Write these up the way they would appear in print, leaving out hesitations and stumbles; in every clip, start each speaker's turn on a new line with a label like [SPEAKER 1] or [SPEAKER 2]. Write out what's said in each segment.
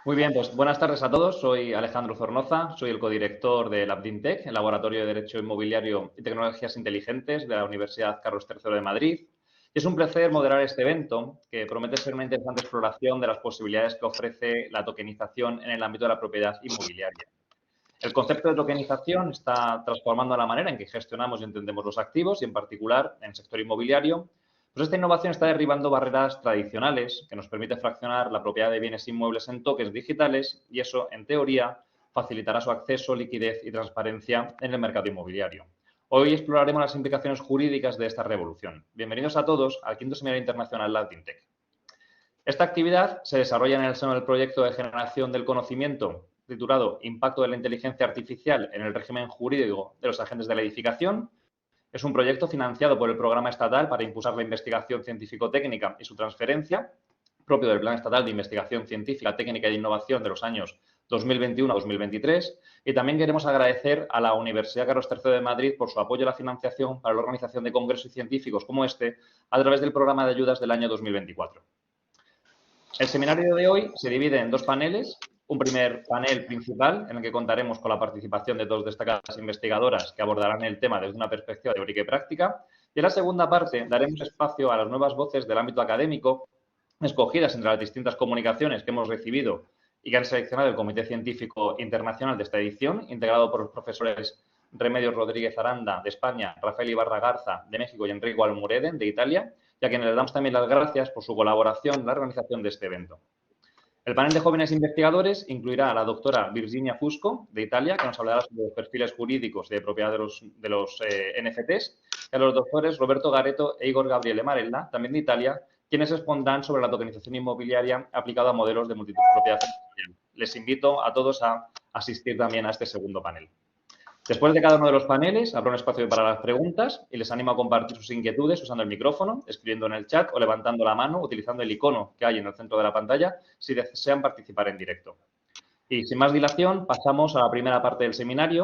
[SPEAKER 1] Muy bien, pues buenas tardes a todos. Soy Alejandro Zornoza, soy el codirector de LabDinTech, el Laboratorio de Derecho Inmobiliario y Tecnologías Inteligentes de la Universidad Carlos III de Madrid. Y es un placer moderar este evento que promete ser una interesante exploración de las posibilidades que ofrece la tokenización en el ámbito de la propiedad inmobiliaria. El concepto de tokenización está transformando la manera en que gestionamos y entendemos los activos y, en particular, en el sector inmobiliario. Pues esta innovación está derribando barreras tradicionales que nos permite fraccionar la propiedad de bienes inmuebles en tokens digitales y eso, en teoría, facilitará su acceso, liquidez y transparencia en el mercado inmobiliario. Hoy exploraremos las implicaciones jurídicas de esta revolución. Bienvenidos a todos al quinto Seminario Internacional LabDinTech. Esta actividad se desarrolla en el seno del proyecto de generación del conocimiento titulado Impacto de la inteligencia artificial en el régimen jurídico de los agentes de la edificación. Es un proyecto financiado por el Programa Estatal para impulsar la investigación científico-técnica y su transferencia, propio del Plan Estatal de Investigación Científica, Técnica e Innovación de los años 2021 a 2023. Y también queremos agradecer a la Universidad Carlos III de Madrid por su apoyo a la financiación para la organización de congresos científicos como este a través del programa de ayudas del año 2024. El seminario de hoy se divide en dos paneles. Un primer panel principal en el que contaremos con la participación de dos destacadas investigadoras que abordarán el tema desde una perspectiva teórica y práctica. Y en la segunda parte daremos espacio a las nuevas voces del ámbito académico escogidas entre las distintas comunicaciones que hemos recibido y que han seleccionado el Comité Científico Internacional de esta edición, integrado por los profesores Remedios Rodríguez Aranda, de España, Rafael Ibarra Garza, de México, y Enrico Almureden, de Italia, y a quienes les damos también las gracias por su colaboración en la organización de este evento. El panel de jóvenes investigadores incluirá a la doctora Virginia Fusco, de Italia, que nos hablará sobre los perfiles jurídicos de propiedad de los NFTs, y a los doctores Roberto Gareto e Igor Gabriele Marella, también de Italia, quienes expondrán sobre la tokenización inmobiliaria aplicada a modelos de multipropiedad. Les invito a todos a asistir también a este segundo panel. Después de cada uno de los paneles, habrá un espacio para las preguntas y les animo a compartir sus inquietudes usando el micrófono, escribiendo en el chat o levantando la mano utilizando el icono que hay en el centro de la pantalla si desean participar en directo. Y sin más dilación, pasamos a la primera parte del seminario,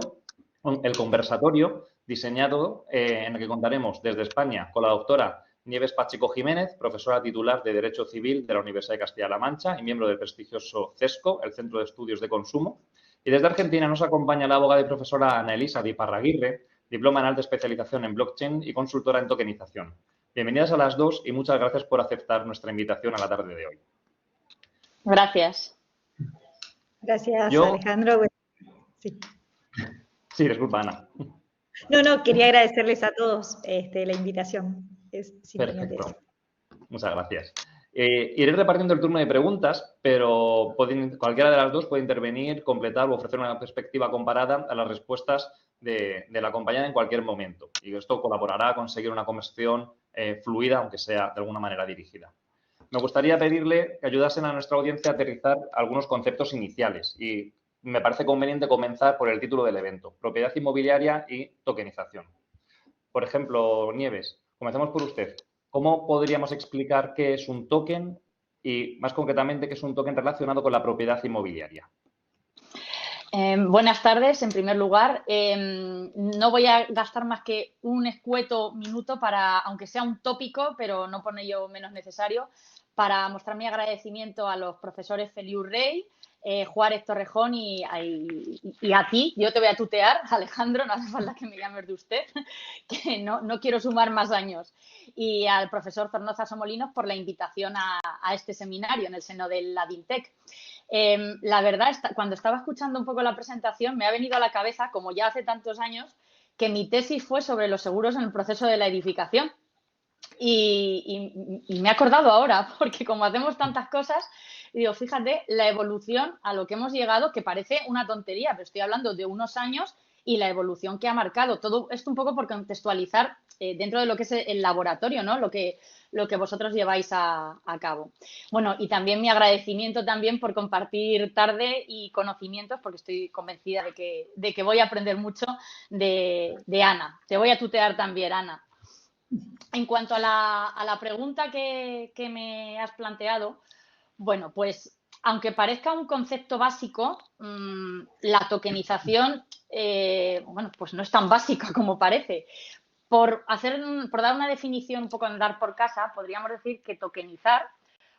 [SPEAKER 1] el conversatorio, diseñado en el que contaremos desde España con la doctora Nieves Pacheco Jiménez, profesora titular de Derecho Civil de la Universidad de Castilla-La Mancha y miembro del prestigioso CESCO, el Centro de Estudios de Consumo. Y desde Argentina nos acompaña la abogada y profesora Ana Elisa Di Parraguirre, diploma en alta especialización en blockchain y consultora en tokenización. Bienvenidas a las dos y muchas gracias por aceptar nuestra invitación a la tarde de hoy.
[SPEAKER 2] Gracias.
[SPEAKER 3] Gracias, Alejandro. Sí.
[SPEAKER 1] Sí, disculpa, Ana.
[SPEAKER 3] No, quería agradecerles a todos la invitación. Es simplemente
[SPEAKER 1] perfecto. Muchas gracias. Iré repartiendo el turno de preguntas, pero cualquiera de las dos puede intervenir, completar o ofrecer una perspectiva comparada a las respuestas de la compañera en cualquier momento. Y esto colaborará a conseguir una conversación fluida, aunque sea de alguna manera dirigida. Me gustaría pedirle que ayudasen a nuestra audiencia a aterrizar algunos conceptos iniciales y me parece conveniente comenzar por el título del evento, propiedad inmobiliaria y tokenización. Por ejemplo, Nieves, comencemos por usted. ¿Cómo podríamos explicar qué es un token y, más concretamente, qué es un token relacionado con la propiedad inmobiliaria?
[SPEAKER 2] Buenas tardes, en primer lugar. No voy a gastar más que un escueto minuto para, aunque sea un tópico, pero no por ello menos necesario, para mostrar mi agradecimiento a los profesores Feliu Rey, Juárez Torrejón y a ti. Yo te voy a tutear, Alejandro, no hace falta que me llames de usted, que no quiero sumar más años. Y al profesor Zornoza Somolinos por la invitación a este seminario en el seno de LabDinTech. La verdad, cuando estaba escuchando un poco la presentación, me ha venido a la cabeza, como ya hace tantos años, que mi tesis fue sobre los seguros en el proceso de la edificación. Y me he acordado ahora, porque como hacemos tantas cosas, digo, fíjate, la evolución a lo que hemos llegado, que parece una tontería, pero estoy hablando de unos años y la evolución que ha marcado. Todo esto un poco por contextualizar dentro de lo que es el laboratorio, ¿no? Lo que vosotros lleváis a cabo. Bueno, y también mi agradecimiento también por compartir tarde y conocimientos, porque estoy convencida de que voy a aprender mucho de Ana. Te voy a tutear también, Ana. En cuanto a la pregunta que me has planteado, bueno, pues aunque parezca un concepto básico, la tokenización, bueno, pues no es tan básica como parece. Por dar una definición un poco andar por casa, podríamos decir que tokenizar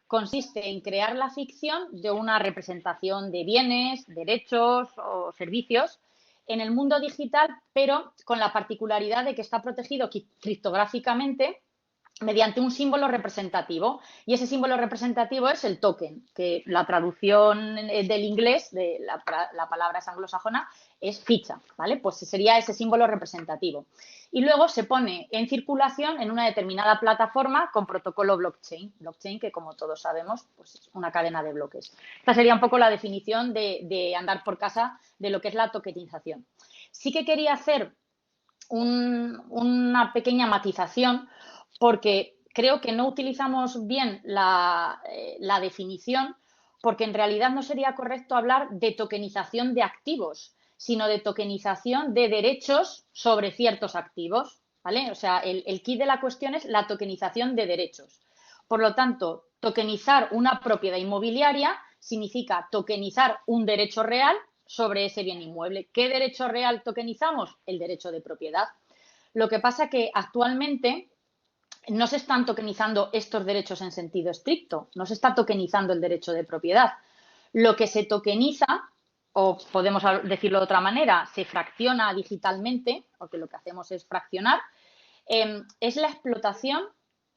[SPEAKER 2] consiste en crear la ficción de una representación de bienes, derechos o servicios en el mundo digital, pero con la particularidad de que está protegido criptográficamente mediante un símbolo representativo. Y ese símbolo representativo es el token, que la traducción del inglés, de la palabra es anglosajona, es ficha, ¿vale? Pues sería ese símbolo representativo. Y luego se pone en circulación en una determinada plataforma con protocolo blockchain. Blockchain, que como todos sabemos, pues es una cadena de bloques. Esta sería un poco la definición de andar por casa de lo que es la tokenización. Sí que quería hacer una pequeña matización, porque creo que no utilizamos bien la definición, porque en realidad no sería correcto hablar de tokenización de activos, sino de tokenización de derechos sobre ciertos activos, ¿vale? O sea, el quid de la cuestión es la tokenización de derechos. Por lo tanto, tokenizar una propiedad inmobiliaria significa tokenizar un derecho real sobre ese bien inmueble. ¿Qué derecho real tokenizamos? El derecho de propiedad. Lo que pasa que actualmente no se están tokenizando estos derechos en sentido estricto, no se está tokenizando el derecho de propiedad. Lo que se tokeniza, o podemos decirlo de otra manera, se fracciona digitalmente, porque lo que hacemos es fraccionar, es la explotación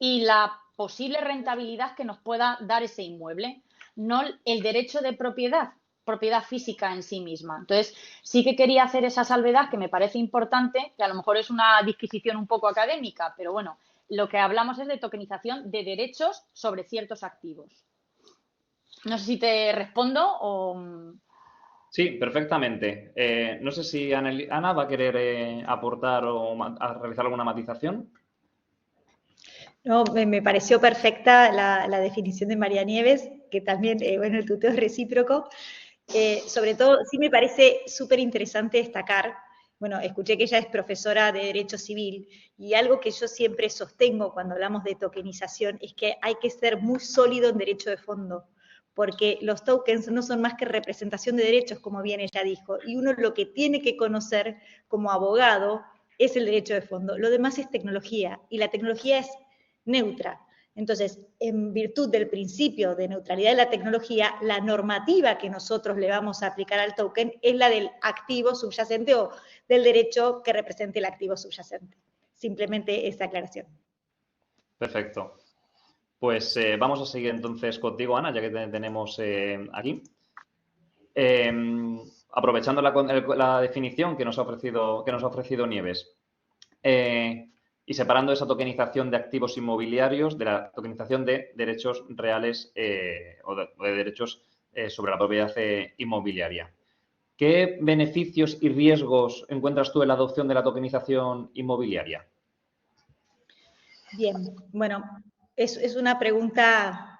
[SPEAKER 2] y la posible rentabilidad que nos pueda dar ese inmueble, no el derecho de propiedad física en sí misma. Entonces, sí que quería hacer esa salvedad que me parece importante, que a lo mejor es una disquisición un poco académica, pero bueno, lo que hablamos es de tokenización de derechos sobre ciertos activos. No sé si te respondo o...
[SPEAKER 1] Sí, perfectamente. No sé si Ana va a querer aportar o realizar alguna matización.
[SPEAKER 3] No, me pareció perfecta la definición de María Nieves, que también, bueno, el tuteo es recíproco. Sobre todo, sí me parece súper interesante destacar, bueno, escuché que ella es profesora de Derecho Civil, y algo que yo siempre sostengo cuando hablamos de tokenización es que hay que ser muy sólido en derecho de fondo, porque los tokens no son más que representación de derechos, como bien ella dijo, y uno lo que tiene que conocer como abogado es el derecho de fondo. Lo demás es tecnología, y la tecnología es neutra. Entonces, en virtud del principio de neutralidad de la tecnología, la normativa que nosotros le vamos a aplicar al token es la del activo subyacente o del derecho que represente el activo subyacente. Simplemente esa aclaración.
[SPEAKER 1] Perfecto. Pues vamos a seguir entonces contigo, Ana, ya que te tenemos aquí. Aprovechando la definición que nos ha ofrecido Nieves. Y separando esa tokenización de activos inmobiliarios de la tokenización de derechos reales o de derechos sobre la propiedad inmobiliaria. ¿Qué beneficios y riesgos encuentras tú en la adopción de la tokenización inmobiliaria?
[SPEAKER 3] Bien, bueno, es una pregunta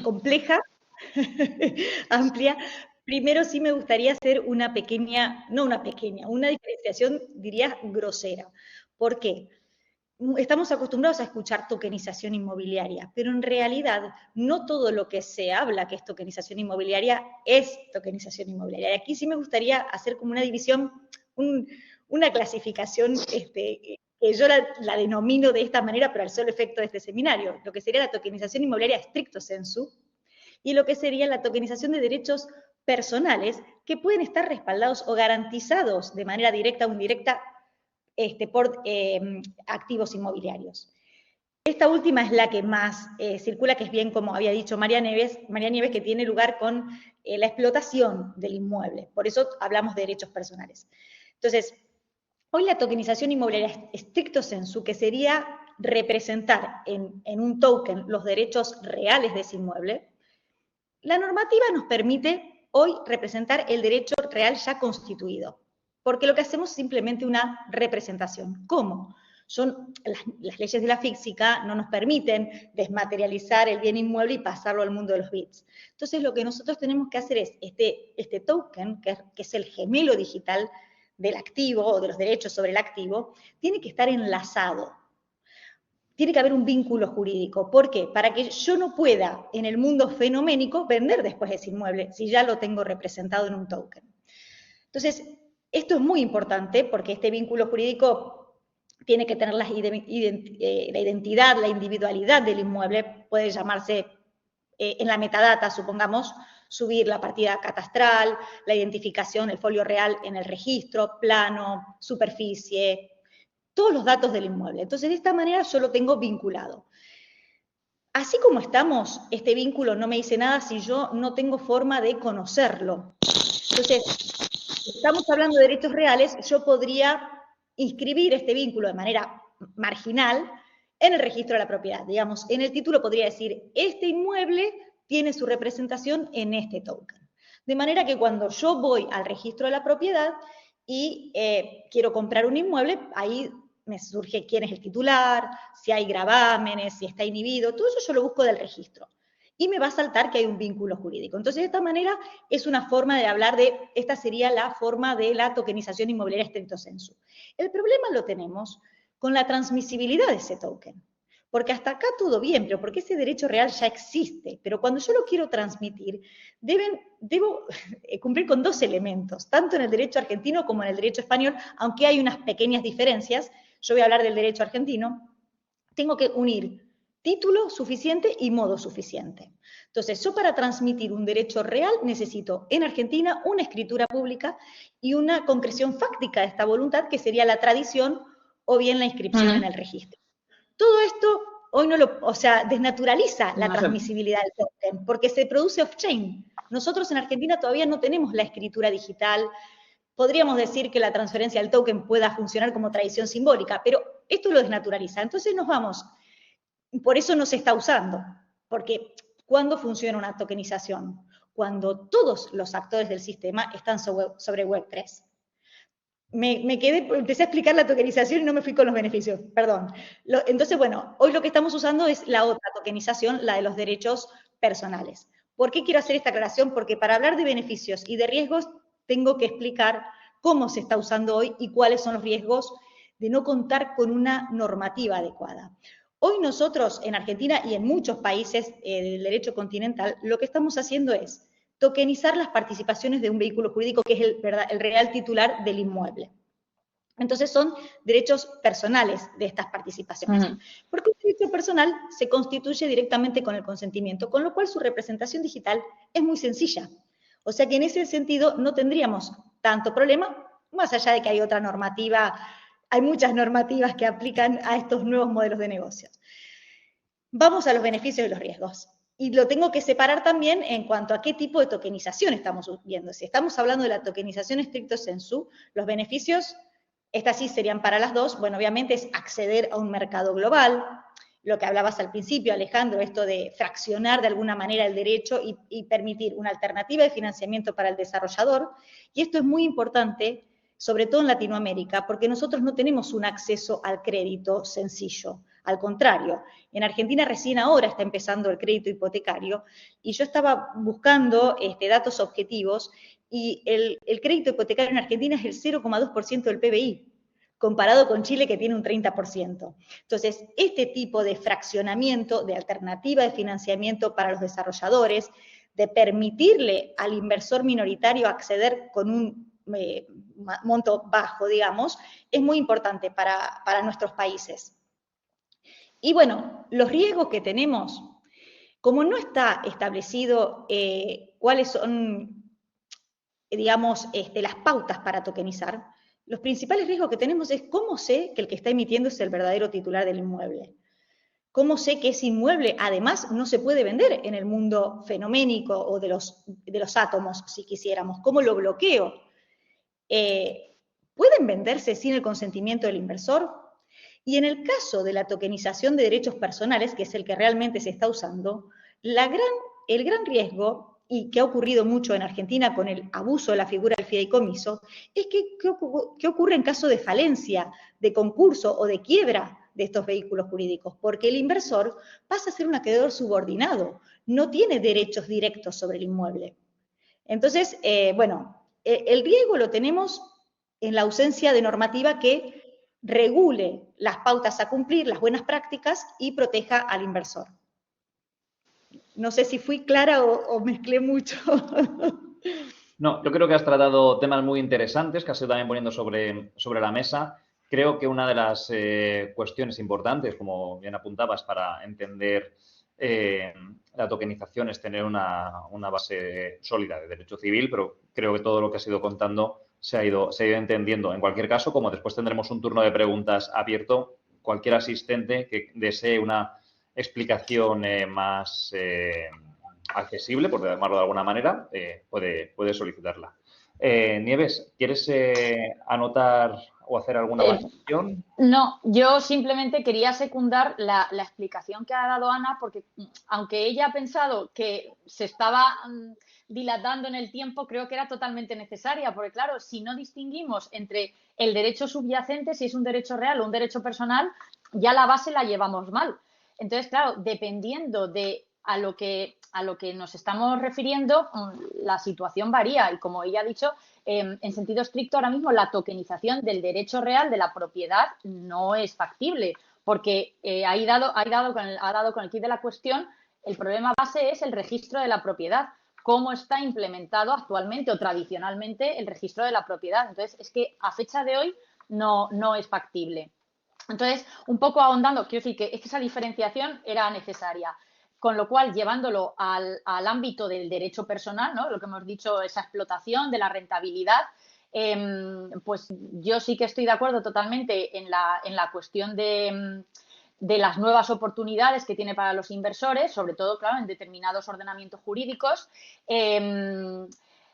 [SPEAKER 3] compleja, amplia. Primero sí me gustaría hacer una diferenciación, diría, grosera. ¿Por qué? Estamos acostumbrados a escuchar tokenización inmobiliaria, pero en realidad no todo lo que se habla que es tokenización inmobiliaria es tokenización inmobiliaria. Aquí sí me gustaría hacer como una división, una clasificación que yo la denomino de esta manera, pero al solo efecto de este seminario, lo que sería la tokenización inmobiliaria stricto sensu y lo que sería la tokenización de derechos personales que pueden estar respaldados o garantizados de manera directa o indirecta por activos inmobiliarios. Esta última es la que más circula, que es bien como había dicho María Nieves, que tiene lugar con la explotación del inmueble. Por eso hablamos de derechos personales. Entonces, hoy la tokenización inmobiliaria stricto sensu, que sería representar en un token los derechos reales de ese inmueble, la normativa nos permite hoy representar el derecho real ya constituido, porque lo que hacemos es simplemente una representación. ¿Cómo? Las leyes de la física no nos permiten desmaterializar el bien inmueble y pasarlo al mundo de los bits. Entonces, lo que nosotros tenemos que hacer es este token, que es el gemelo digital del activo o de los derechos sobre el activo, tiene que estar enlazado. Tiene que haber un vínculo jurídico. ¿Por qué? Para que yo no pueda, en el mundo fenoménico, vender después ese inmueble, si ya lo tengo representado en un token. Entonces, esto es muy importante porque este vínculo jurídico tiene que tener la identidad, la individualidad del inmueble, puede llamarse en la metadata, supongamos, subir la partida catastral, la identificación, el folio real en el registro, plano, superficie, todos los datos del inmueble. Entonces, de esta manera yo lo tengo vinculado. Así como estamos, este vínculo no me dice nada si yo no tengo forma de conocerlo. Entonces, estamos hablando de derechos reales, yo podría inscribir este vínculo de manera marginal en el registro de la propiedad. Digamos, en el título podría decir, este inmueble tiene su representación en este token. De manera que cuando yo voy al registro de la propiedad y quiero comprar un inmueble, ahí me surge quién es el titular, si hay gravámenes, si está inhibido, todo eso yo lo busco del registro. Y me va a saltar que hay un vínculo jurídico. Entonces, de esta manera, es una forma de hablar de, esta sería la forma de la tokenización inmobiliaria stricto sensu. El problema lo tenemos con la transmisibilidad de ese token. Porque hasta acá todo bien, pero porque ese derecho real ya existe. Pero cuando yo lo quiero transmitir, debo cumplir con dos elementos, tanto en el derecho argentino como en el derecho español, aunque hay unas pequeñas diferencias. Yo voy a hablar del derecho argentino. Tengo que unir título suficiente y modo suficiente. Entonces, yo para transmitir un derecho real necesito en Argentina una escritura pública y una concreción fáctica de esta voluntad, que sería la tradición o bien la inscripción en el registro. Todo esto hoy no lo, o sea, desnaturaliza la transmisibilidad del token, porque se produce off-chain. Nosotros en Argentina todavía no tenemos la escritura digital. Podríamos decir que la transferencia del token pueda funcionar como tradición simbólica, pero esto lo desnaturaliza. Entonces nos vamos, por eso no se está usando, porque ¿cuándo funciona una tokenización? Cuando todos los actores del sistema están sobre Web3. Empecé a explicar la tokenización y no me fui con los beneficios, perdón. Entonces, bueno, hoy lo que estamos usando es la otra tokenización, la de los derechos personales. ¿Por qué quiero hacer esta aclaración? Porque para hablar de beneficios y de riesgos, tengo que explicar cómo se está usando hoy y cuáles son los riesgos de no contar con una normativa adecuada. Hoy nosotros, en Argentina y en muchos países del derecho continental, lo que estamos haciendo es tokenizar las participaciones de un vehículo jurídico que es el real titular del inmueble. Entonces son derechos personales de estas participaciones. Porque un derecho personal se constituye directamente con el consentimiento, con lo cual su representación digital es muy sencilla. O sea que en ese sentido no tendríamos tanto problema, más allá de que hay otra normativa, hay muchas normativas que aplican a estos nuevos modelos de negocios. Vamos a los beneficios y los riesgos. Y lo tengo que separar también en cuanto a qué tipo de tokenización estamos viendo. Si estamos hablando de la tokenización stricto sensu, los beneficios, estas sí serían para las dos, bueno, obviamente es acceder a un mercado global, lo que hablabas al principio, Alejandro, esto de fraccionar de alguna manera el derecho y permitir una alternativa de financiamiento para el desarrollador. Y esto es muy importante, sobre todo en Latinoamérica, porque nosotros no tenemos un acceso al crédito sencillo. Al contrario, en Argentina recién ahora está empezando el crédito hipotecario y yo estaba buscando datos objetivos y el crédito hipotecario en Argentina es el 0,2% del PBI, comparado con Chile que tiene un 30%. Entonces, este tipo de fraccionamiento, de alternativa de financiamiento para los desarrolladores, de permitirle al inversor minoritario acceder con un monto bajo, digamos, es muy importante para nuestros países. Y bueno, los riesgos que tenemos, como no está establecido cuáles son, digamos, las pautas para tokenizar, los principales riesgos que tenemos es cómo sé que el que está emitiendo es el verdadero titular del inmueble. ¿Cómo sé que ese inmueble, además, no se puede vender en el mundo fenoménico o de los átomos, si quisiéramos? ¿Cómo lo bloqueo? ¿Pueden venderse sin el consentimiento del inversor? Y en el caso de la tokenización de derechos personales, que es el que realmente se está usando, el gran riesgo, y que ha ocurrido mucho en Argentina con el abuso de la figura del fideicomiso, es ¿qué ocurre en caso de falencia, de concurso o de quiebra de estos vehículos jurídicos? Porque el inversor pasa a ser un acreedor subordinado, no tiene derechos directos sobre el inmueble. Entonces, bueno, el riesgo lo tenemos en la ausencia de normativa que regule las pautas a cumplir, las buenas prácticas y proteja al inversor. No sé si fui clara o mezclé mucho.
[SPEAKER 1] No, yo creo que has tratado temas muy interesantes que has ido también poniendo sobre la mesa. Creo que una de las cuestiones importantes, como bien apuntabas, para entender la tokenización es tener una base sólida de derecho civil, pero creo que todo lo que has ido contando se ha ido entendiendo. En cualquier caso, como después tendremos un turno de preguntas abierto, cualquier asistente que desee una explicación más accesible, por llamarlo de alguna manera, puede solicitarla. Nieves, ¿quieres anotar o hacer alguna valoración?
[SPEAKER 2] No, yo simplemente quería secundar la explicación que ha dado Ana, porque aunque ella ha pensado que se estaba dilatando en el tiempo, creo que era totalmente necesaria, porque claro, si no distinguimos entre el derecho subyacente, si es un derecho real o un derecho personal, ya la base la llevamos mal. Entonces, claro, dependiendo de a lo que nos estamos refiriendo, la situación varía y como ella ha dicho, en sentido estricto ahora mismo la tokenización del derecho real de la propiedad no es factible porque ha dado con el quid de la cuestión. El problema base es el registro de la propiedad, cómo está implementado actualmente o tradicionalmente el registro de la propiedad. Entonces, es que a fecha de hoy no es factible. Entonces, un poco ahondando, quiero decir que esa diferenciación era necesaria. Con lo cual, llevándolo al ámbito del derecho personal, ¿no? Lo que hemos dicho, esa explotación de la rentabilidad, pues yo sí que estoy de acuerdo totalmente en la cuestión de las nuevas oportunidades que tiene para los inversores, sobre todo, claro, en determinados ordenamientos jurídicos.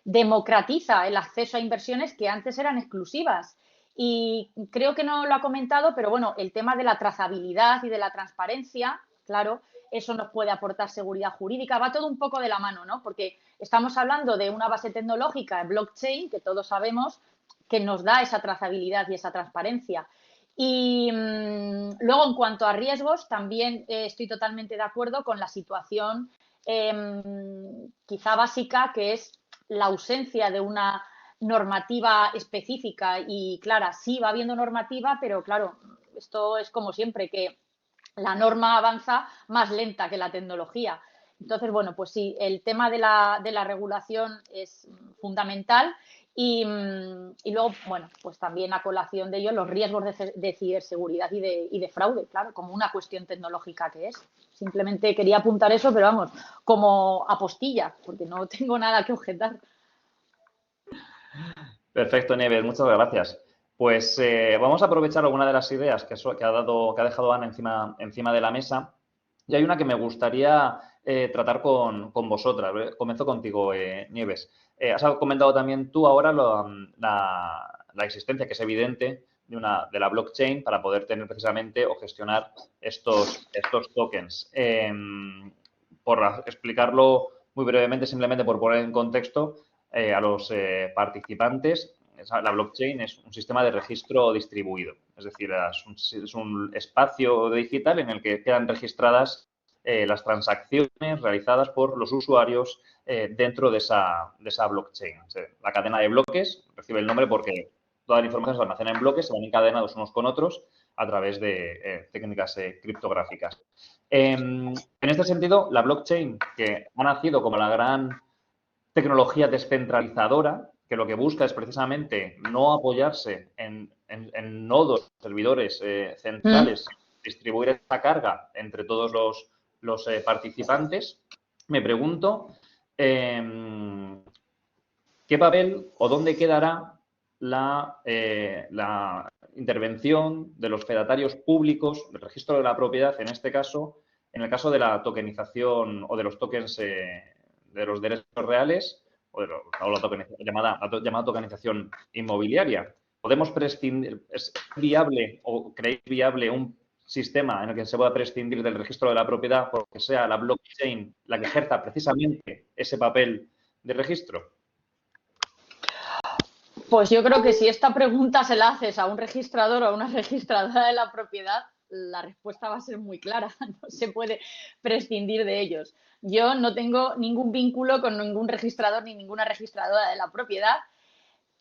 [SPEAKER 2] Democratiza el acceso a inversiones que antes eran exclusivas. Y creo que no lo ha comentado, pero bueno, el tema de la trazabilidad y de la transparencia, claro, eso nos puede aportar seguridad jurídica. Va todo un poco de la mano, ¿no? Porque estamos hablando de una base tecnológica, blockchain, que todos sabemos que nos da esa trazabilidad y esa transparencia. Y luego, en cuanto a riesgos, también estoy totalmente de acuerdo con la situación quizá básica, que es la ausencia de una normativa específica y clara. Sí, va habiendo normativa, pero claro, esto es como siempre, que la norma avanza más lenta que la tecnología. Entonces, bueno, pues sí, el tema de la regulación es fundamental y luego, bueno, pues también a colación de ello los riesgos de ciberseguridad y de fraude, claro, como una cuestión tecnológica que es. Simplemente quería apuntar eso, pero vamos, como apostilla, porque no tengo nada que objetar.
[SPEAKER 1] Perfecto, Nieves, muchas gracias. Pues vamos a aprovechar alguna de las ideas que ha dejado Ana encima de la mesa. Y hay una que me gustaría tratar con vosotras. Comienzo contigo, Nieves. Has comentado también tú ahora la existencia, que es evidente, de la blockchain para poder tener precisamente o gestionar estos tokens. Por explicarlo muy brevemente, simplemente por poner en contexto, a los participantes, la blockchain es un sistema de registro distribuido, es decir, es un espacio digital en el que quedan registradas las transacciones realizadas por los usuarios dentro de esa blockchain. La cadena de bloques recibe el nombre porque toda la información se almacena en bloques, se van encadenados unos con otros a través de técnicas criptográficas. En este sentido, la blockchain, que ha nacido como la gran tecnología descentralizadora, que lo que busca es precisamente no apoyarse en nodos, servidores centrales, distribuir esta carga entre todos los participantes. Me pregunto qué papel o dónde quedará la intervención de los fedatarios públicos del registro de la propiedad, en este caso, en el caso de la tokenización o de los tokens de los derechos reales o la llamada tokenización inmobiliaria. ¿Podemos prescindir, es viable o creéis viable un sistema en el que se pueda prescindir del registro de la propiedad porque sea la blockchain la que ejerza precisamente ese papel de registro?
[SPEAKER 2] Pues yo creo que si esta pregunta se la haces a un registrador o a una registradora de la propiedad, la respuesta va a ser muy clara. No se puede prescindir de ellos. Yo no tengo ningún vínculo con ningún registrador ni ninguna registradora de la propiedad,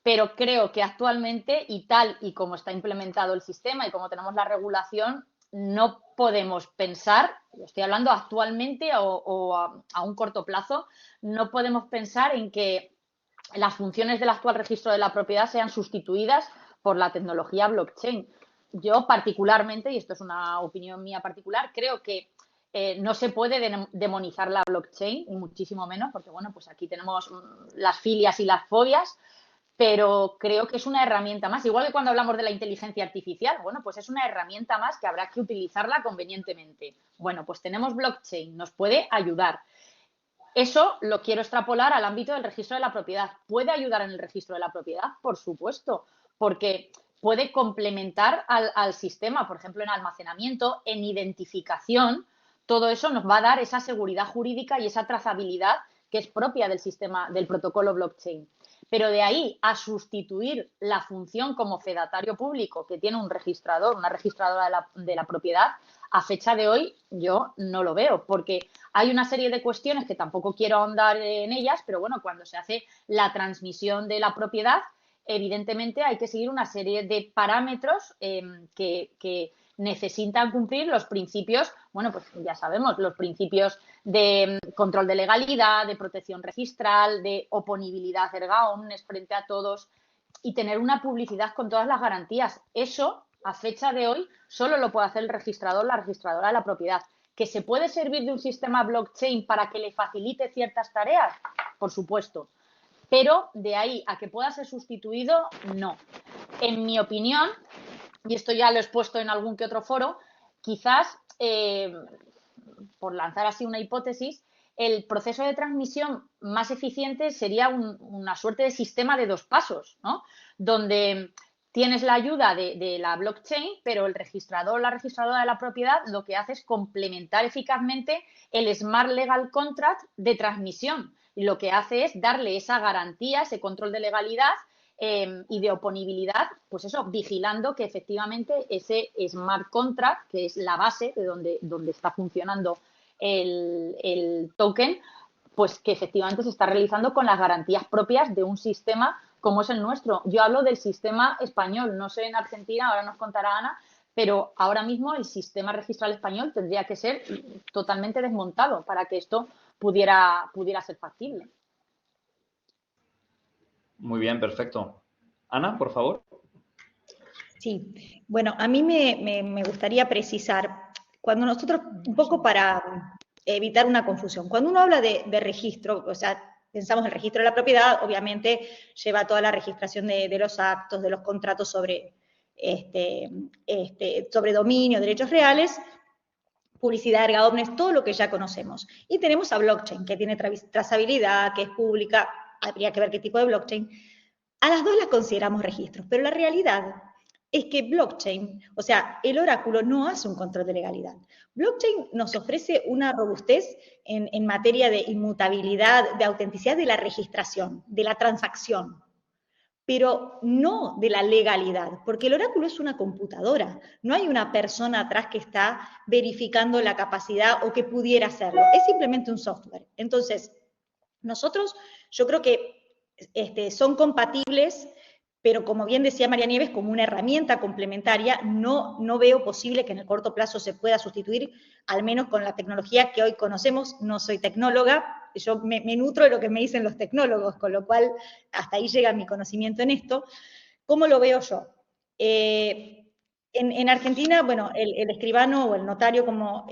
[SPEAKER 2] pero creo que actualmente, y tal y como está implementado el sistema y como tenemos la regulación, no podemos pensar, estoy hablando actualmente o a un corto plazo, no podemos pensar en que las funciones del actual registro de la propiedad sean sustituidas por la tecnología blockchain. Yo particularmente, y esto es una opinión mía particular, creo que No se puede demonizar la blockchain, ni muchísimo menos, porque bueno, pues aquí tenemos las filias y las fobias, pero creo que es una herramienta más. Igual que cuando hablamos de la inteligencia artificial, bueno, pues es una herramienta más que habrá que utilizarla convenientemente. Bueno, pues tenemos blockchain, nos puede ayudar. Eso lo quiero extrapolar al ámbito del registro de la propiedad. ¿Puede ayudar en el registro de la propiedad? Por supuesto, porque puede complementar al sistema, por ejemplo, en almacenamiento, en identificación. Todo eso nos va a dar esa seguridad jurídica y esa trazabilidad que es propia del sistema, del protocolo blockchain. Pero de ahí a sustituir la función como fedatario público que tiene un registrador, una registradora de la propiedad, a fecha de hoy yo no lo veo, porque hay una serie de cuestiones que tampoco quiero ahondar en ellas, pero bueno, cuando se hace la transmisión de la propiedad, evidentemente hay que seguir una serie de parámetros que necesitan cumplir los principios, bueno, pues ya sabemos, los principios de control de legalidad, de protección registral, de oponibilidad erga omnes frente a todos y tener una publicidad con todas las garantías. Eso, a fecha de hoy, solo lo puede hacer el registrador, la registradora de la propiedad. ¿Que se puede servir de un sistema blockchain para que le facilite ciertas tareas? Por supuesto. Pero de ahí a que pueda ser sustituido, no. En mi opinión, y esto ya lo he expuesto en algún que otro foro, quizás, por lanzar así una hipótesis, el proceso de transmisión más eficiente sería una suerte de sistema de 2 pasos, ¿no? Donde tienes la ayuda de la blockchain, pero el registrador o la registradora de la propiedad lo que hace es complementar eficazmente el Smart Legal Contract de transmisión. Y lo que hace es darle esa garantía, ese control de legalidad y de oponibilidad, pues eso, vigilando que efectivamente ese Smart Contract, que es la base de donde está funcionando el token, pues que efectivamente se está realizando con las garantías propias de un sistema como es el nuestro. Yo hablo del sistema español, no sé en Argentina, ahora nos contará Ana, pero ahora mismo el sistema registral español tendría que ser totalmente desmontado para que esto pudiera ser factible.
[SPEAKER 1] Muy bien, perfecto. Ana, por favor.
[SPEAKER 3] Sí, bueno, a mí me gustaría precisar, cuando nosotros, un poco para evitar una confusión, cuando uno habla de registro, o sea, pensamos en el registro de la propiedad, obviamente lleva toda la registración de los actos, de los contratos sobre dominio, derechos reales, publicidad, erga omnes, todo lo que ya conocemos. Y tenemos a blockchain, que tiene trazabilidad, que es pública, habría que ver qué tipo de blockchain. A las dos las consideramos registros, pero la realidad es que blockchain, o sea, el oráculo no hace un control de legalidad. Blockchain nos ofrece una robustez en materia de inmutabilidad, de autenticidad de la registración, de la transacción, pero no de la legalidad, porque el oráculo es una computadora, no hay una persona atrás que está verificando la capacidad o que pudiera hacerlo, es simplemente un software. Entonces, nosotros, yo creo que son compatibles, pero como bien decía María Nieves, como una herramienta complementaria, no veo posible que en el corto plazo se pueda sustituir, al menos con la tecnología que hoy conocemos. No soy tecnóloga, yo me nutro de lo que me dicen los tecnólogos, con lo cual hasta ahí llega mi conocimiento en esto. ¿Cómo lo veo yo? En Argentina, bueno, el escribano o el notario como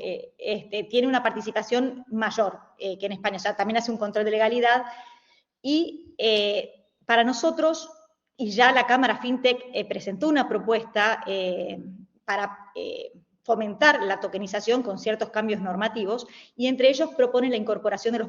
[SPEAKER 3] tiene una participación mayor que en España, o sea, también hace un control de legalidad y para nosotros, y ya la Cámara FinTech presentó una propuesta para fomentar la tokenización con ciertos cambios normativos, y entre ellos propone la incorporación de los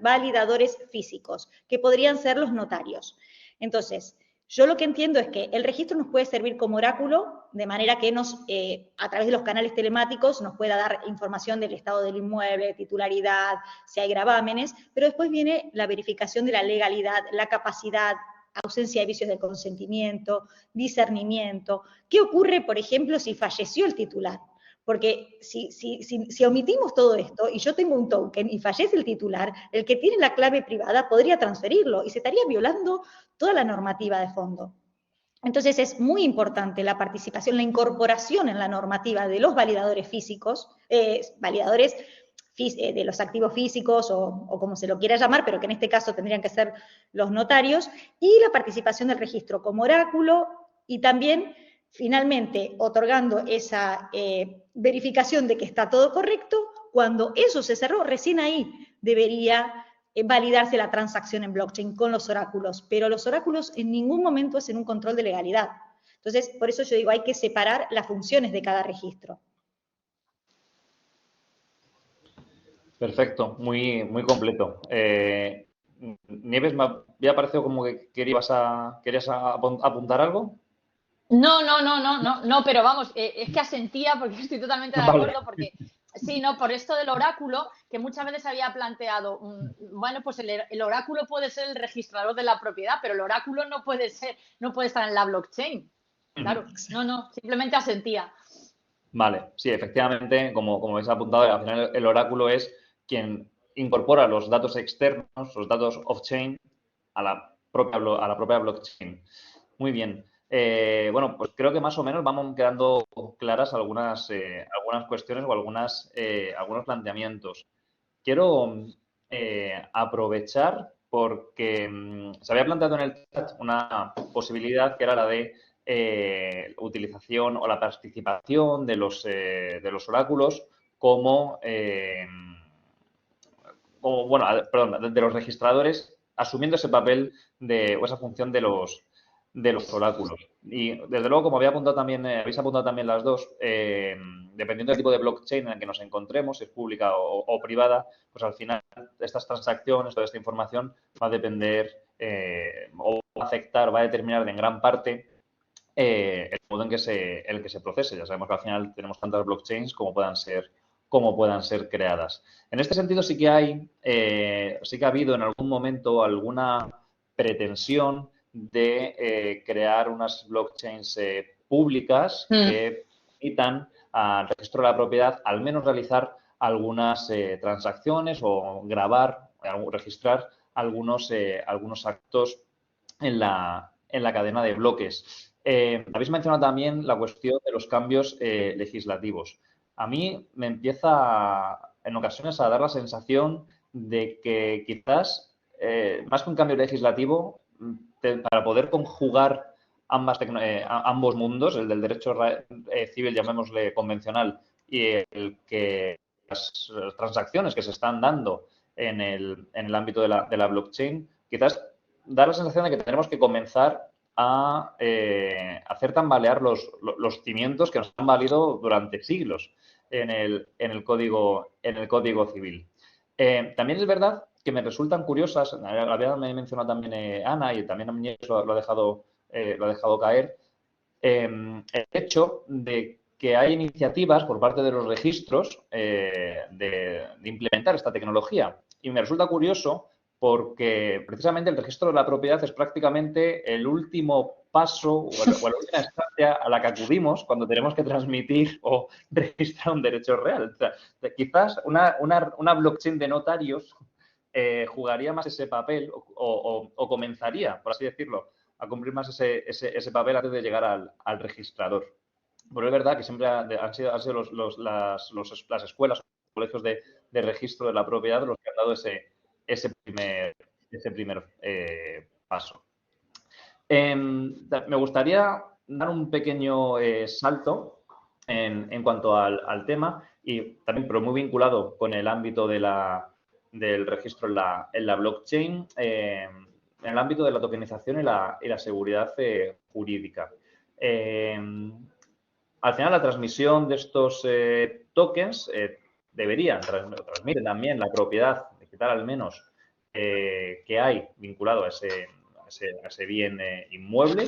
[SPEAKER 3] validadores físicos, que podrían ser los notarios. Entonces, yo lo que entiendo es que el registro nos puede servir como oráculo, de manera que a través de los canales telemáticos nos pueda dar información del estado del inmueble, titularidad, si hay gravámenes, pero después viene la verificación de la legalidad, la capacidad, ausencia de vicios de consentimiento, discernimiento. ¿Qué ocurre, por ejemplo, si falleció el titular? Porque si omitimos todo esto y yo tengo un token y fallece el titular, el que tiene la clave privada podría transferirlo y se estaría violando toda la normativa de fondo. Entonces es muy importante la participación, la incorporación en la normativa de los validadores físicos, validadores de los activos físicos o como se lo quiera llamar, pero que en este caso tendrían que ser los notarios, y la participación del registro como oráculo y también, finalmente, otorgando esa verificación de que está todo correcto, cuando eso se cerró, recién ahí debería validarse la transacción en blockchain con los oráculos, pero los oráculos en ningún momento hacen un control de legalidad. Entonces, por eso yo digo, hay que separar las funciones de cada registro.
[SPEAKER 1] Perfecto, muy completo. Nieves, me había parecido como que querías apuntar algo.
[SPEAKER 2] No, pero vamos, es que asentía porque estoy totalmente de
[SPEAKER 1] Vale.
[SPEAKER 2] acuerdo, porque sí, no, por esto del oráculo, que muchas veces había planteado, bueno, pues el oráculo puede ser el registrador de la propiedad, pero el oráculo no puede estar en la blockchain. Claro, no, simplemente asentía.
[SPEAKER 1] Vale, sí, efectivamente, como habéis apuntado, al final el oráculo es quien incorpora los datos externos, los datos off-chain, a la propia blockchain. Muy bien. Bueno, pues creo que más o menos vamos quedando claras algunas cuestiones o algunos planteamientos. Quiero aprovechar porque se había planteado en el chat una posibilidad que era la de utilización o la participación de los oráculos como, bueno, perdón, de los registradores asumiendo ese papel o esa función de los oráculos. Y desde luego, como habéis apuntado también las dos, dependiendo del tipo de blockchain en el que nos encontremos, si es pública o privada, pues al final estas transacciones, toda esta información va a depender o va a afectar, va a determinar en gran parte el modo en el que se procese. Ya sabemos que al final tenemos tantas blockchains como puedan ser creadas. En este sentido sí que ha habido en algún momento alguna pretensión de crear unas blockchains públicas que permitan al registro de la propiedad al menos realizar algunas transacciones o registrar algunos actos en la cadena de bloques. Habéis mencionado también la cuestión de los cambios legislativos. A mí me empieza en ocasiones a dar la sensación de que quizás, más que un cambio legislativo, para poder conjugar ambos mundos, el del derecho civil, llamémosle convencional, y el que las transacciones que se están dando en el ámbito de la blockchain, quizás da la sensación de que tenemos que comenzar a hacer tambalear los cimientos que nos han valido durante siglos en el código civil. También es verdad que me resultan curiosas, había mencionado también Ana y también a mí lo ha dejado caer, el hecho de que hay iniciativas por parte de los registros de implementar esta tecnología. Y me resulta curioso porque precisamente el registro de la propiedad es prácticamente el último paso o la última instancia a la que acudimos cuando tenemos que transmitir o registrar un derecho real. O sea, quizás una blockchain de notarios jugaría más ese papel o comenzaría, por así decirlo, a cumplir más ese papel antes de llegar al registrador. Pero es verdad que siempre han sido las escuelas, los colegios de registro de la propiedad los que han dado ese primer paso. Me gustaría dar un pequeño salto en cuanto al tema y también, pero muy vinculado con el ámbito del registro en la blockchain, en el ámbito de la tokenización y la seguridad jurídica. Al final, la transmisión de estos tokens transmiten también la propiedad digital, al menos, que hay vinculado a ese bien inmueble.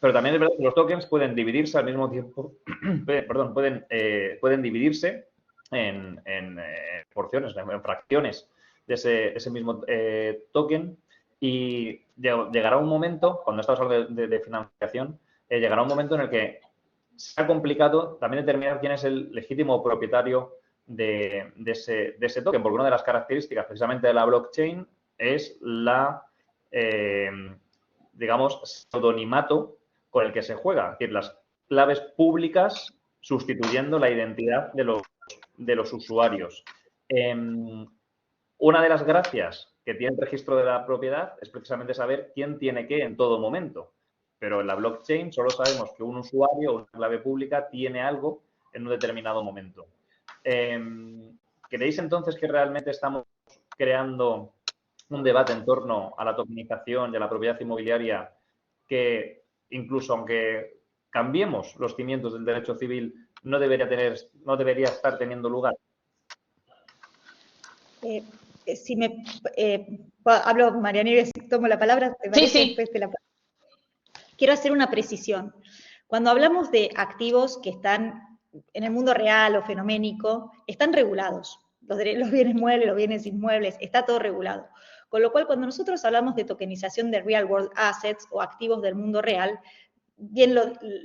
[SPEAKER 1] Pero también es verdad que los tokens pueden dividirse al mismo tiempo, perdón, pueden dividirse en porciones, en fracciones de ese mismo token y llegará un momento, cuando estamos hablando de financiación, llegará un momento en el que será complicado también determinar quién es el legítimo propietario de ese token, porque una de las características precisamente de la blockchain es digamos, pseudonimato con el que se juega, es decir, las claves públicas sustituyendo la identidad de los usuarios. Una de las gracias que tiene el registro de la propiedad es precisamente saber quién tiene qué en todo momento. Pero en la blockchain solo sabemos que un usuario o una clave pública tiene algo en un determinado momento. ¿Creéis entonces que realmente estamos creando un debate en torno a la tokenización y a la propiedad inmobiliaria que, incluso aunque cambiemos los cimientos del derecho civil, no debería estar teniendo lugar?
[SPEAKER 3] Si me hablo, María Nieves, tomo la palabra, ¿te parece?
[SPEAKER 2] Sí.
[SPEAKER 3] Quiero hacer una precisión. Cuando hablamos de activos que están en el mundo real o fenoménico, están regulados. Los bienes muebles, los bienes inmuebles, está todo regulado. Con lo cual, cuando nosotros hablamos de tokenización de real world assets o activos del mundo real, bien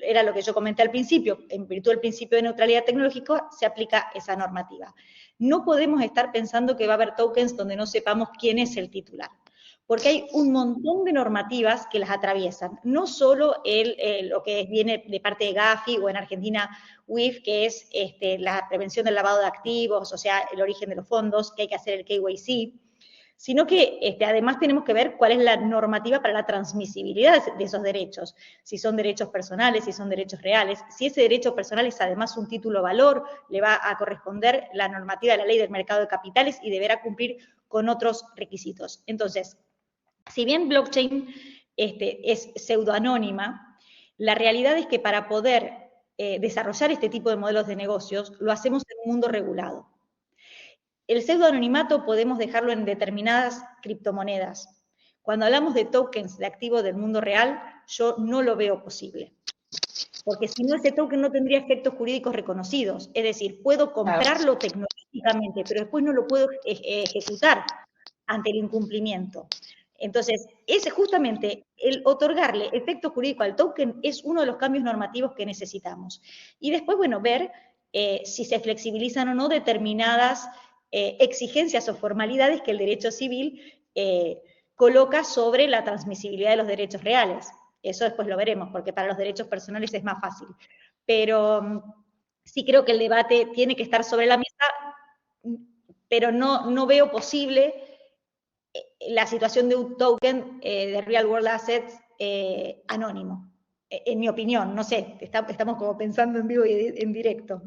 [SPEAKER 3] era lo que yo comenté al principio, en virtud del principio de neutralidad tecnológica se aplica esa normativa. No podemos estar pensando que va a haber tokens donde no sepamos quién es el titular, porque hay un montón de normativas que las atraviesan, no solo lo que viene de parte de Gafi o en Argentina WIF, que es la prevención del lavado de activos, o sea, el origen de los fondos, que hay que hacer el KYC, sino que además tenemos que ver cuál es la normativa para la transmisibilidad de esos derechos, si son derechos personales, si son derechos reales, si ese derecho personal es además un título valor, le va a corresponder la normativa de la ley del mercado de capitales y deberá cumplir con otros requisitos. Entonces, si bien blockchain es pseudoanónima, la realidad es que para poder desarrollar este tipo de modelos de negocios, lo hacemos en un mundo regulado. El pseudoanonimato podemos dejarlo en determinadas criptomonedas. Cuando hablamos de tokens de activos del mundo real, yo no lo veo posible. Porque si no, ese token no tendría efectos jurídicos reconocidos. Es decir, puedo comprarlo tecnológicamente, pero después no lo puedo ejecutar ante el incumplimiento. Entonces, justamente el otorgarle efecto jurídico al token es uno de los cambios normativos que necesitamos. Y después, bueno, ver si se flexibilizan o no determinadas exigencias o formalidades que el derecho civil coloca sobre la transmisibilidad de los derechos reales. Eso después lo veremos, porque para los derechos personales es más fácil. Pero sí creo que el debate tiene que estar sobre la mesa, pero no veo posible la situación de un token de real world assets anónimo. En mi opinión, no sé, estamos como pensando en vivo y en directo.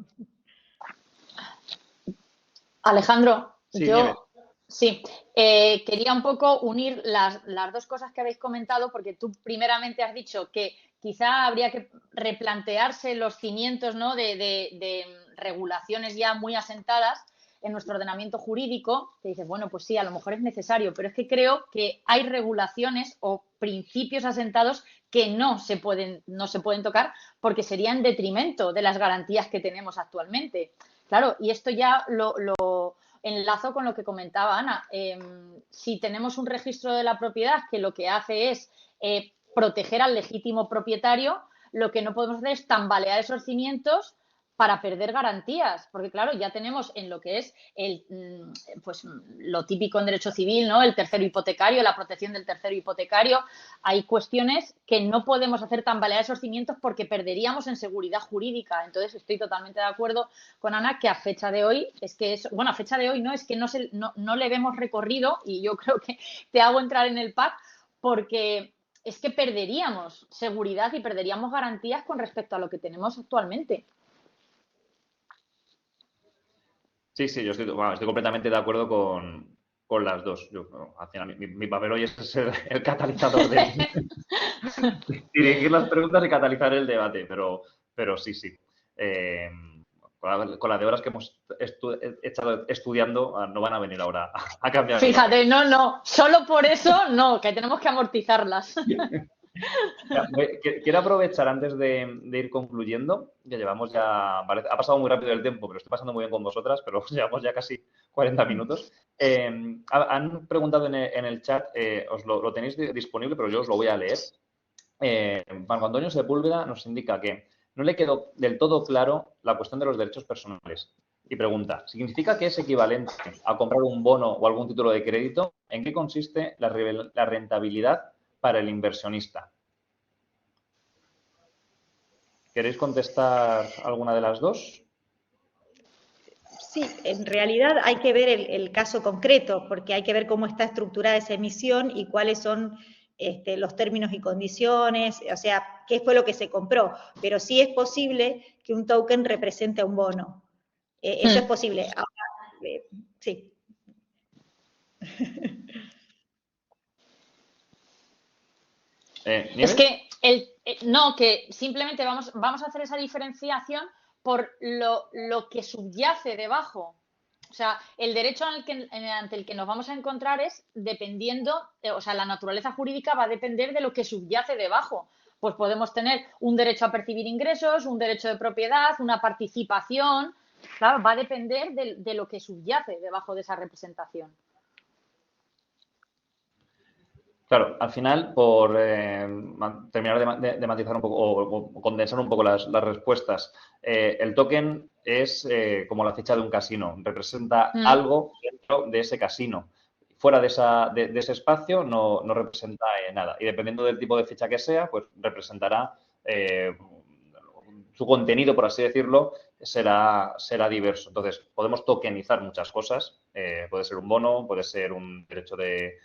[SPEAKER 2] Alejandro,
[SPEAKER 1] sí,
[SPEAKER 2] yo sí, quería un poco unir las dos cosas que habéis comentado, porque tú primeramente has dicho que quizá habría que replantearse los cimientos, ¿no?, de regulaciones ya muy asentadas en nuestro ordenamiento jurídico, que dices, bueno, pues sí, a lo mejor es necesario, pero es que creo que hay regulaciones o principios asentados que no se pueden tocar porque sería en detrimento de las garantías que tenemos actualmente. Claro, y esto ya lo enlazo con lo que comentaba Ana. Si tenemos un registro de la propiedad que lo que hace es proteger al legítimo propietario, lo que no podemos hacer es tambalear esos cimientos para perder garantías, porque claro, ya tenemos en lo que es pues lo típico en derecho civil, ¿no?, el tercero hipotecario, la protección del tercero hipotecario. Hay cuestiones que no podemos hacer tambalear esos cimientos porque perderíamos en seguridad jurídica. Entonces, estoy totalmente de acuerdo con Ana que a fecha de hoy a fecha de hoy no, es que no le vemos recorrido, y yo creo que te hago entrar en el pack porque es que perderíamos seguridad y perderíamos garantías con respecto a lo que tenemos actualmente.
[SPEAKER 1] Sí, yo estoy completamente de acuerdo con las dos. Al final, mi papel hoy es ser el catalizador de dirigir las preguntas y catalizar el debate, pero sí. Con la de horas que hemos estado estudiando, no van a venir ahora a cambiar.
[SPEAKER 2] Fíjate, no, solo por eso no, que tenemos que amortizarlas.
[SPEAKER 1] Quiero aprovechar antes de ir concluyendo, que llevamos ya, ha pasado muy rápido el tiempo, pero estoy pasando muy bien con vosotras, pero llevamos ya casi 40 minutos. Han preguntado en el chat, os lo tenéis disponible, pero yo os lo voy a leer. Marco Antonio Sepúlveda nos indica que no le quedó del todo claro la cuestión de los derechos personales y pregunta, ¿significa que es equivalente a comprar un bono o algún título de crédito? ¿En qué consiste la rentabilidad para el inversionista? ¿Queréis contestar alguna de las dos?
[SPEAKER 3] Sí, en realidad hay que ver el caso concreto, porque hay que ver cómo está estructurada esa emisión y cuáles son los términos y condiciones, o sea, qué fue lo que se compró, pero sí es posible que un token represente a un bono. Eso es posible. Ahora, sí.
[SPEAKER 2] Es
[SPEAKER 1] ¿Nieves?
[SPEAKER 2] que no, que simplemente vamos a hacer esa diferenciación por lo que subyace debajo. O sea, el derecho ante el que nos vamos a encontrar es dependiendo, o sea, la naturaleza jurídica va a depender de lo que subyace debajo. Pues podemos tener un derecho a percibir ingresos, un derecho de propiedad, una participación. Claro, va a depender de lo que subyace debajo de esa representación.
[SPEAKER 1] Claro, al final, por terminar de matizar un poco o condensar un poco las respuestas, el token es como la ficha de un casino, representa algo dentro de ese casino. Fuera de ese espacio no representa nada. Y dependiendo del tipo de ficha que sea, pues representará su contenido, por así decirlo, será diverso. Entonces, podemos tokenizar muchas cosas. Puede ser un bono, puede ser un derecho de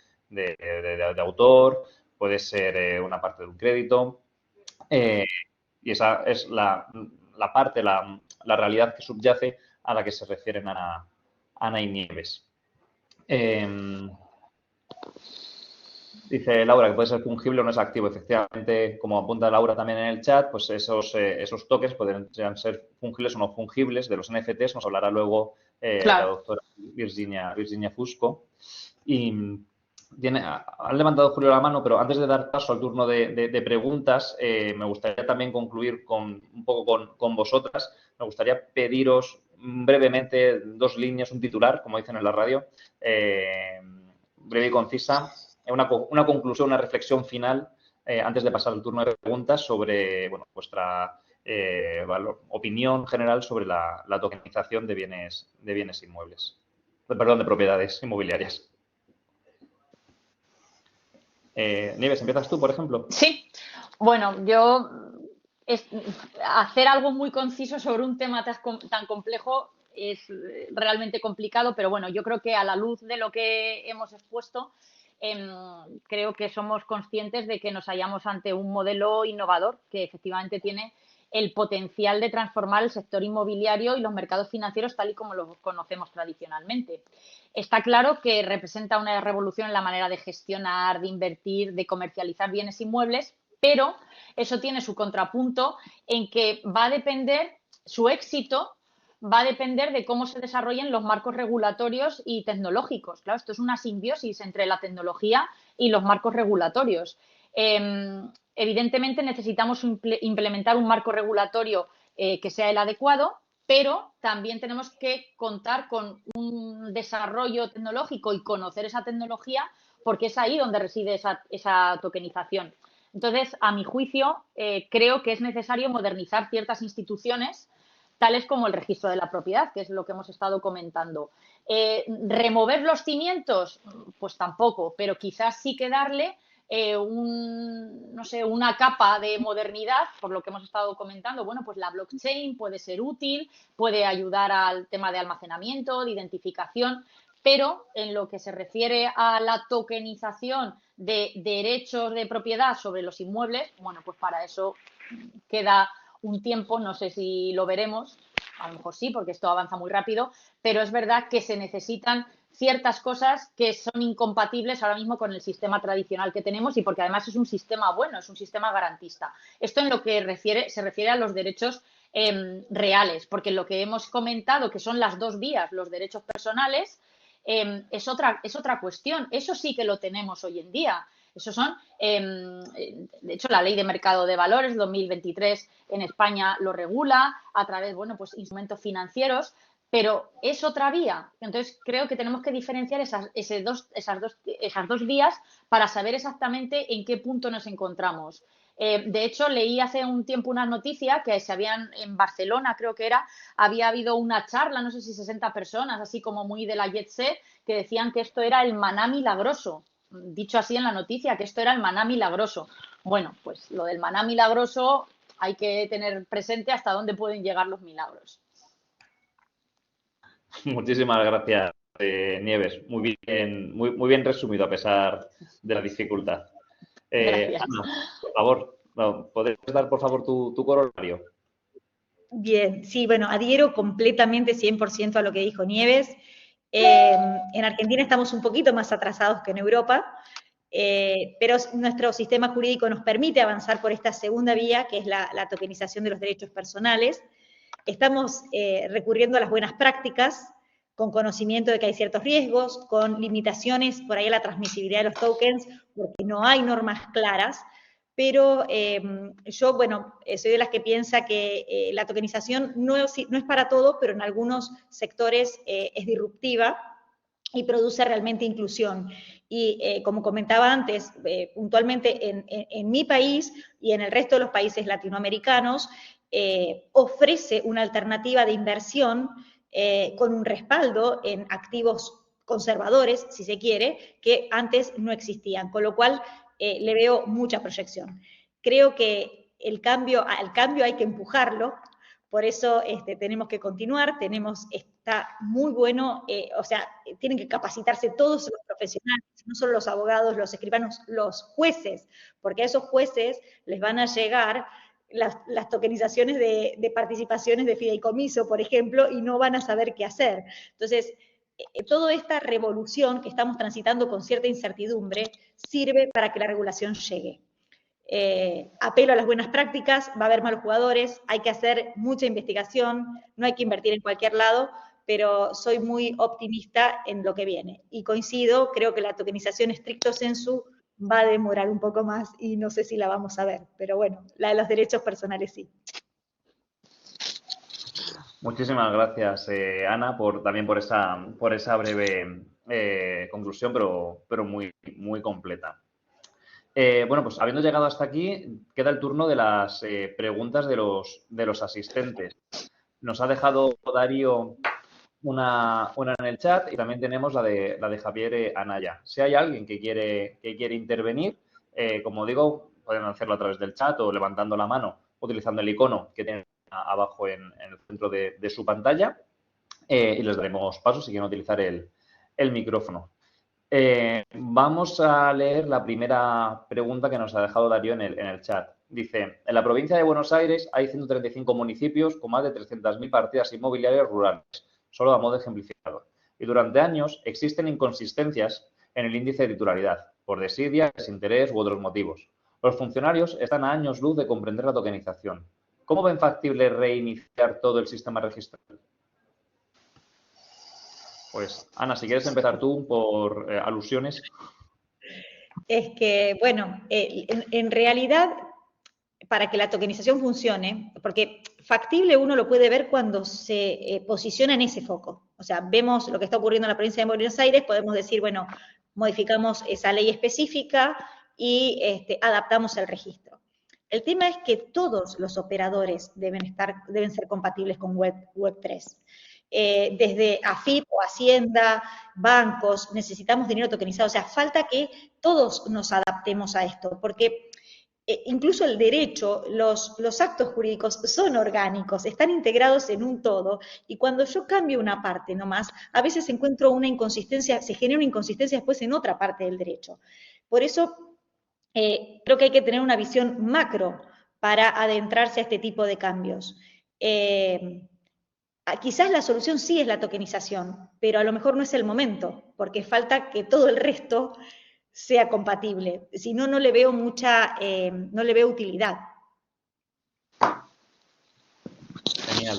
[SPEAKER 1] autor, puede ser una parte de un crédito. Y esa es la parte, la realidad que subyace a la que se refieren Ana y Nieves. Dice Laura que puede ser fungible o no es activo. Efectivamente, como apunta Laura también en el chat, pues esos tokens podrían ser fungibles o no fungibles. De los NFTs nos hablará luego la doctora Virginia Fusco. Y han levantado Julio la mano, pero antes de dar paso al turno de preguntas, me gustaría también concluir un poco con vosotras. Me gustaría pediros brevemente 2 líneas, un titular, como dicen en la radio, breve y concisa, una conclusión, una reflexión final antes de pasar al turno de preguntas sobre vuestra opinión general sobre la tokenización de bienes inmuebles. Perdón, de propiedades inmobiliarias. Nieves, ¿empiezas tú, por ejemplo?
[SPEAKER 2] Sí, bueno, yo hacer algo muy conciso sobre un tema tan complejo es realmente complicado, pero bueno, yo creo que a la luz de lo que hemos expuesto, creo que somos conscientes de que nos hallamos ante un modelo innovador que efectivamente tiene el potencial de transformar el sector inmobiliario y los mercados financieros tal y como los conocemos tradicionalmente. Está claro que representa una revolución en la manera de gestionar, de invertir, de comercializar bienes inmuebles, pero eso tiene su contrapunto en que va a depender, su éxito va a depender de cómo se desarrollen los marcos regulatorios y tecnológicos. Claro, esto es una simbiosis entre la tecnología y los marcos regulatorios. Evidentemente necesitamos implementar un marco regulatorio que sea el adecuado, pero también tenemos que contar con un desarrollo tecnológico y conocer esa tecnología porque es ahí donde reside esa tokenización. Entonces, a mi juicio, creo que es necesario modernizar ciertas instituciones, tales como el registro de la propiedad, que es lo que hemos estado comentando. ¿Remover los cimientos? Pues tampoco, pero quizás sí que darle no sé, una capa de modernidad, por lo que hemos estado comentando. Bueno, pues la blockchain puede ser útil, puede ayudar al tema de almacenamiento, de identificación, pero en lo que se refiere a la tokenización de derechos de propiedad sobre los inmuebles, bueno, pues para eso queda un tiempo, no sé si lo veremos, a lo mejor sí, porque esto avanza muy rápido, pero es verdad que se necesitan ciertas cosas que son incompatibles ahora mismo con el sistema tradicional que tenemos y porque además es un sistema bueno, es un sistema garantista. Esto en lo que se refiere a los derechos reales, porque lo que hemos comentado, que son las 2 vías, los derechos personales, es otra cuestión. Eso sí que lo tenemos hoy en día. Eso son, de hecho, la Ley de Mercado de Valores 2023 en España lo regula a través, bueno, pues instrumentos financieros, pero es otra vía. Entonces, creo que tenemos que diferenciar esas dos vías para saber exactamente en qué punto nos encontramos. De hecho, leí hace un tiempo una noticia que en Barcelona, creo que había habido una charla, no sé si 60 personas, así como muy de la jet set, que decían que esto era el maná milagroso. Dicho así en la noticia, que esto era el maná milagroso. Bueno, pues lo del maná milagroso hay que tener presente hasta dónde pueden llegar los milagros.
[SPEAKER 1] Muchísimas gracias, Nieves. Muy bien resumido a pesar de la dificultad.
[SPEAKER 2] Gracias.
[SPEAKER 1] Ana, por favor, ¿podrías dar, por favor, tu corolario?
[SPEAKER 3] Bien, sí, bueno, adhiero completamente 100% a lo que dijo Nieves. En Argentina estamos un poquito más atrasados que en Europa, pero nuestro sistema jurídico nos permite avanzar por esta segunda vía, que es la tokenización de los derechos personales. Estamos recurriendo a las buenas prácticas, con conocimiento de que hay ciertos riesgos, con limitaciones por ahí a la transmisibilidad de los tokens, porque no hay normas claras, pero yo, bueno, soy de las que piensa que la tokenización no es para todo, pero en algunos sectores es disruptiva y produce realmente inclusión. Y como comentaba antes, puntualmente en mi país y en el resto de los países latinoamericanos, ofrece una alternativa de inversión con un respaldo en activos conservadores, si se quiere, que antes no existían, con lo cual le veo mucha proyección. Creo que al cambio hay que empujarlo, por eso tenemos que continuar, está muy bueno, o sea, tienen que capacitarse todos los profesionales, no solo los abogados, los escribanos, los jueces, porque a esos jueces les van a llegar las tokenizaciones de participaciones de fideicomiso, por ejemplo, y no van a saber qué hacer. Entonces, toda esta revolución que estamos transitando con cierta incertidumbre sirve para que la regulación llegue. Apelo a las buenas prácticas, va a haber malos jugadores, hay que hacer mucha investigación, no hay que invertir en cualquier lado, pero soy muy optimista en lo que viene. Y coincido, creo que la tokenización stricto sensu va a demorar un poco más y no sé si la vamos a ver, pero bueno, la de los derechos personales sí.
[SPEAKER 1] Muchísimas gracias, Ana, también por esa breve conclusión, pero muy, muy completa. Bueno, pues habiendo llegado hasta aquí, queda el turno de las preguntas de los asistentes. Nos ha dejado Darío una en el chat y también tenemos la de Javier Anaya. Si hay alguien que quiere intervenir, como digo, pueden hacerlo a través del chat o levantando la mano, utilizando el icono que tienen abajo en el centro de su pantalla, y les daremos paso si quieren utilizar el micrófono. Vamos a leer la primera pregunta que nos ha dejado Darío en el chat. Dice, en la provincia de Buenos Aires hay 135 municipios con más de 300.000 partidas inmobiliarias rurales, solo a modo ejemplificador. Y durante años existen inconsistencias en el índice de titularidad, por desidia, desinterés u otros motivos. Los funcionarios están a años luz de comprender la tokenización. ¿Cómo ven factible reiniciar todo el sistema registral? Pues, Ana, si quieres empezar tú por alusiones.
[SPEAKER 3] Es que, bueno, en realidad, para que la tokenización funcione, porque factible uno lo puede ver cuando se posiciona en ese foco. O sea, vemos lo que está ocurriendo en la provincia de Buenos Aires, podemos decir, bueno, modificamos esa ley específica y adaptamos el registro. El tema es que todos los operadores deben ser compatibles con Web3. Desde AFIP o Hacienda, bancos, necesitamos dinero tokenizado. O sea, falta que todos nos adaptemos a esto, porque incluso el derecho, los actos jurídicos son orgánicos, están integrados en un todo, y cuando yo cambio una parte nomás, a veces encuentro una inconsistencia, se genera una inconsistencia después en otra parte del derecho. Por eso, creo que hay que tener una visión macro para adentrarse a este tipo de cambios. Quizás la solución sí es la tokenización, pero a lo mejor no es el momento, porque falta que todo el resto sea compatible. Si no, no le veo no le veo utilidad.
[SPEAKER 1] Genial.